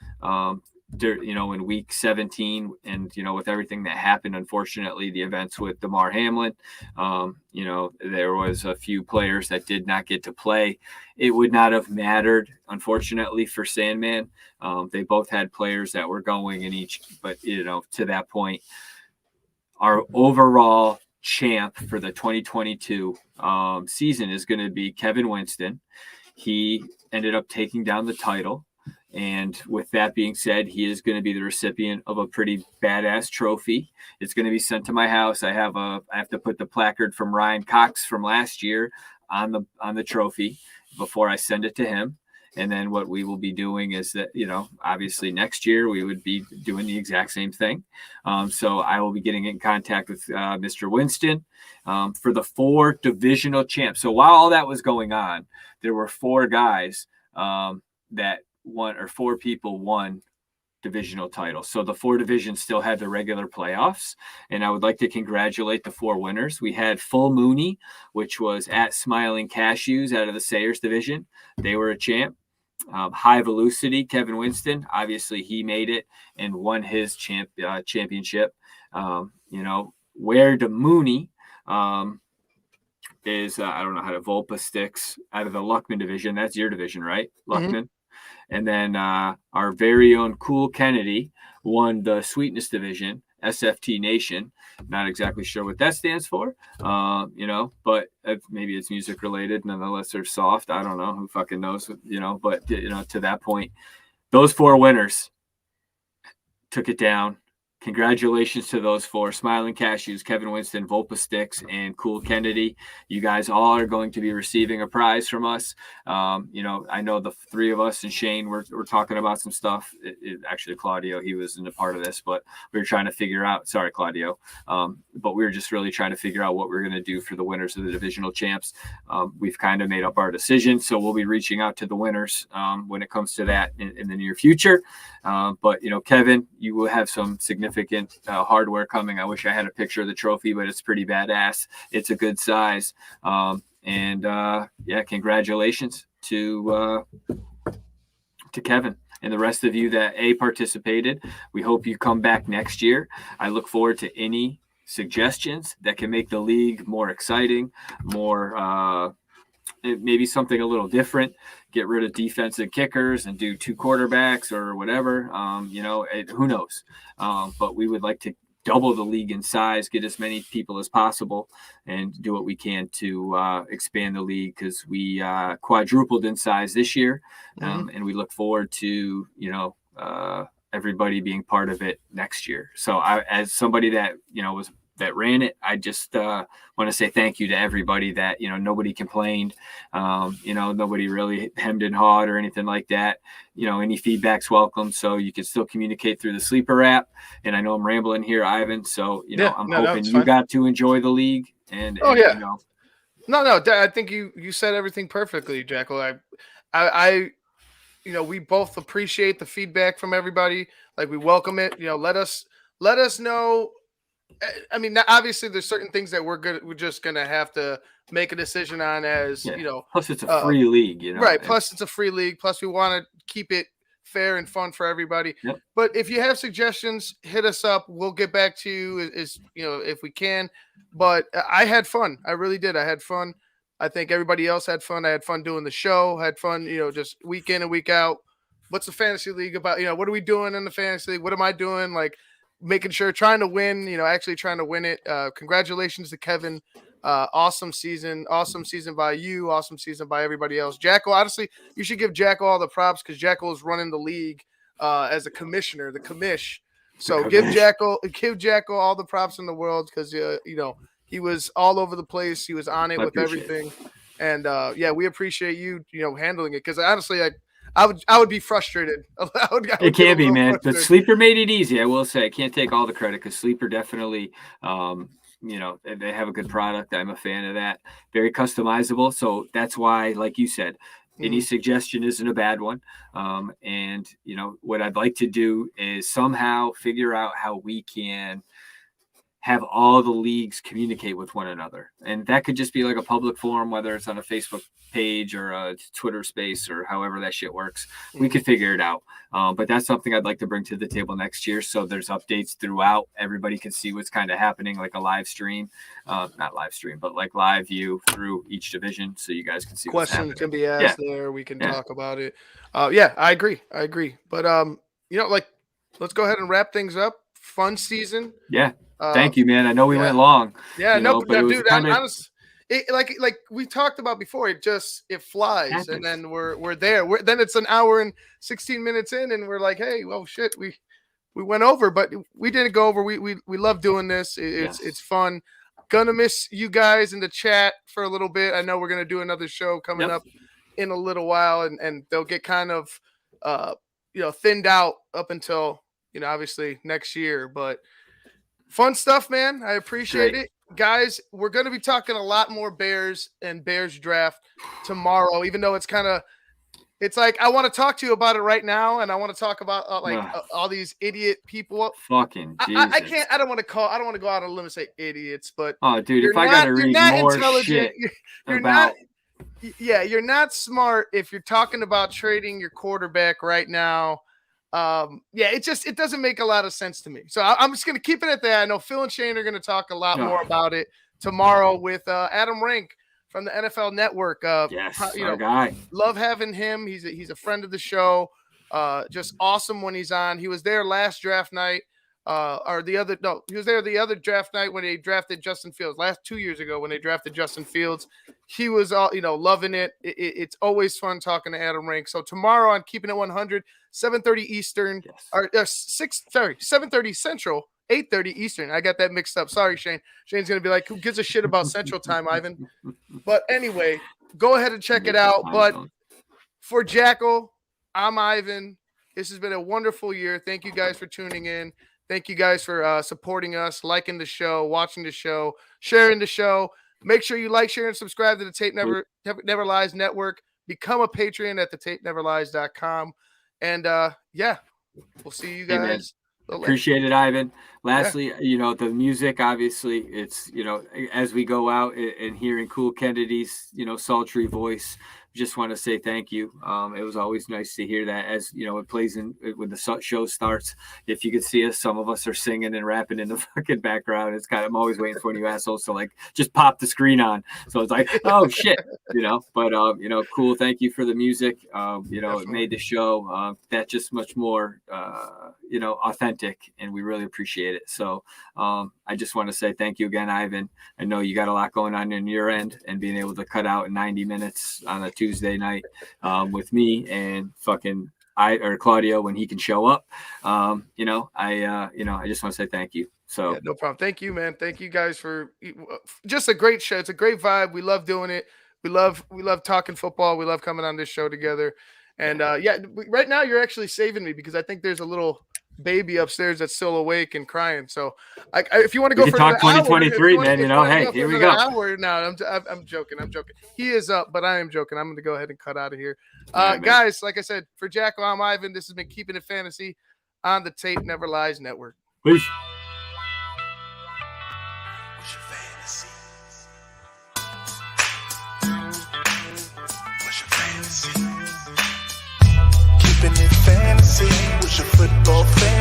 in week 17, and with everything that happened, unfortunately, the events with DeMar Hamlin, there was a few players that did not get to play. It would not have mattered, unfortunately, for Sandman. They both had players that were going in each, but to that point, our overall champ for the 2022 season is going to be Kevin Winston. He ended up taking down the title. And with that being said, he is going to be the recipient of a pretty badass trophy. It's going to be sent to my house. I have to put the placard from Ryan Cox from last year on the trophy before I send it to him. And then what we will be doing is that, obviously next year we would be doing the exact same thing. So I will be getting in contact with Mr. Winston for the 4 divisional champs. So while all that was going on, there were 4 guys that won, or 4 people won divisional titles. So the 4 divisions still had the regular playoffs, and I would like to congratulate the 4 winners. We had Full Mooney, which was at Smiling Cashews out of the Sayers division. They were a champ. High Velocity, Kevin Winston, obviously he made it and won his championship. Where the Mooney is, I don't know how to Volpa sticks out of the Luckman division. That's your division, right? Luckman. Mm-hmm. And then our very own Cool Kennedy won the Sweetness division, SFT Nation. Not exactly sure what that stands for, but maybe it's music related. Nonetheless, they're soft. I don't know. Who fucking knows, but, to that point, those 4 winners took it down. Congratulations to those 4: Smiling Cashews, Kevin Winston, Volpa Sticks, and Cool Kennedy. You guys all are going to be receiving a prize from us. I know the 3 of us and Shane, we're talking about some stuff. Actually, Claudio, he wasn't a part of this, but we were trying to figure out, sorry, Claudio, but we were just really trying to figure out what we're going to do for the winners of the divisional champs. We've kind of made up our decision, so we'll be reaching out to the winners when it comes to that in the near future. But, Kevin, you will have some significant hardware coming. I wish I had a picture of the trophy, but it's pretty badass. It's a good size. Congratulations to Kevin and the rest of you that participated. We hope you come back next year. I look forward to any suggestions that can make the league more exciting, more maybe something a little different. Get rid of defensive kickers and do 2 quarterbacks or whatever. Who knows? But we would like to double the league in size, get as many people as possible, and do what we can to expand the league, because we quadrupled in size this year, and we look forward to everybody being part of it next year. So as somebody that that ran it, I just want to say thank you to everybody that, nobody complained. Nobody really hemmed and hawed or anything like that. Any feedback's welcome. So you can still communicate through the Sleeper app. And I know I'm rambling here, Ivan. So, I'm hoping you got to enjoy the league. No, I think you said everything perfectly, Jackle. I we both appreciate the feedback from everybody. Like, we welcome it. Let us know. I mean, obviously, there's certain things that we're just gonna have to make a decision on, as Plus, it's a free league, right? Plus, it's a free league. Plus, we want to keep it fair and fun for everybody. Yep. But if you have suggestions, hit us up. We'll get back to you if we can. But I had fun. I really did. I had fun. I think everybody else had fun. I had fun doing the show. Had fun, just week in and week out. What's the fantasy league about? What are we doing in the fantasy league? What am I doing? Like, making sure, trying to win, actually trying to win it. Congratulations to Kevin. Awesome season by you. Awesome season by everybody else. Jackle, honestly, you should give Jackle all the props, because Jackle is running the league as a commissioner, the commish. So give Jackle all the props in the world, because he was all over the place. He was on it with everything. And we appreciate you, handling it, because honestly, I would be frustrated. It can be, man. But Sleeper made it easy. I will say, I can't take all the credit, because Sleeper definitely, they have a good product. I'm a fan of that. Very customizable. So that's why, like you said, any suggestion isn't a bad one. And what I'd like to do is somehow figure out how we can have all the leagues communicate with one another. And that could just be like a public forum, whether it's on a Facebook page or a Twitter space or however that shit works. We could figure it out. But that's something I'd like to bring to the table next year. So there's updates throughout. Everybody can see what's kind of happening, like a live stream, not live stream, but like live view through each division. So you guys can see questions can be asked there. We can talk about it. I agree. But, let's go ahead and wrap things up. Fun season. Yeah. Thank you, man. I know we went long. Yeah, dude. Honest, like we talked about before, it flies, and then we're there. Then it's an hour and 16 minutes in, and we're like, hey, well, shit, we went over, but we didn't go over. We love doing this. It's fun. Gonna miss you guys in the chat for a little bit. I know we're gonna do another show coming up in a little while, and they'll get kind of thinned out up until obviously next year, but. Fun stuff, man. I appreciate it. Guys, we're going to be talking a lot more Bears and Bears draft tomorrow, even though it's like, I want to talk to you about it right now, and I want to talk about all these idiot people. Fucking Jesus. I don't want to go out on a limb and say idiots, but oh, dude, if I got to read more shit Yeah, you're not smart if you're talking about trading your quarterback right now. Yeah, it doesn't make a lot of sense to me. So I'm just going to keep it at that. I know Phil and Shane are going to talk a lot more about it tomorrow with Adam Rank from the NFL Network. Yes, our guy. Love having him. He's a friend of the show. Just awesome when he's on. He was there last draft night. He was there the other draft night when they drafted Justin Fields. Last 2 years ago when they drafted Justin Fields. He was all, loving it. It's always fun talking to Adam Rank. So tomorrow on Keeping It 100, 7:30 Eastern, or 7:30 Central, 8:30 Eastern. I got that mixed up. Sorry, Shane. Shane's going to be like, who gives a shit about Central Time, Ivan? But anyway, go ahead and check it out. But for Jackle, I'm Ivan. This has been a wonderful year. Thank you guys for tuning in. Thank you guys for supporting us, liking the show, watching the show, sharing the show. Make sure you like, share, and subscribe to the Tape Never Lies Network. Become a Patreon at thetapeneverlies.com. And, we'll see you guys. Appreciate it, Ivan. Lastly, the music, obviously, it's, as we go out and hearing Cool Kennedy's, sultry voice, just want to say thank you. It was always nice to hear that as, it plays in when the show starts. If you could see us, some of us are singing and rapping in the fucking background. I'm always waiting for you assholes to just pop the screen on. So it's like, oh shit, but cool. Thank you for the music. It made the show that just much more, authentic, and we really appreciate it. So I just want to say thank you again, Ivan. I know you got a lot going on your end, and being able to cut out 90 minutes on a Tuesday night with me and Claudio when he can show up. I just want to say thank you. So yeah, no problem. Thank you, man. Thank you guys for just a great show. It's a great vibe. We love doing it. We love talking football. We love coming on this show together. And right now you're actually saving me because I think there's a little baby upstairs that's still awake and crying. So if you want to go for talk 2023, man, hey, here we go. I'm joking. He is up, but I am joking. I'm going to go ahead and cut out of here. Guys, like I said, for Jackle, I'm Ivan. This has been Keeping It Fantasy on the Tape Never Lies Network. Peace. What's your fantasy? Keeping it fantasy with your football fantasy.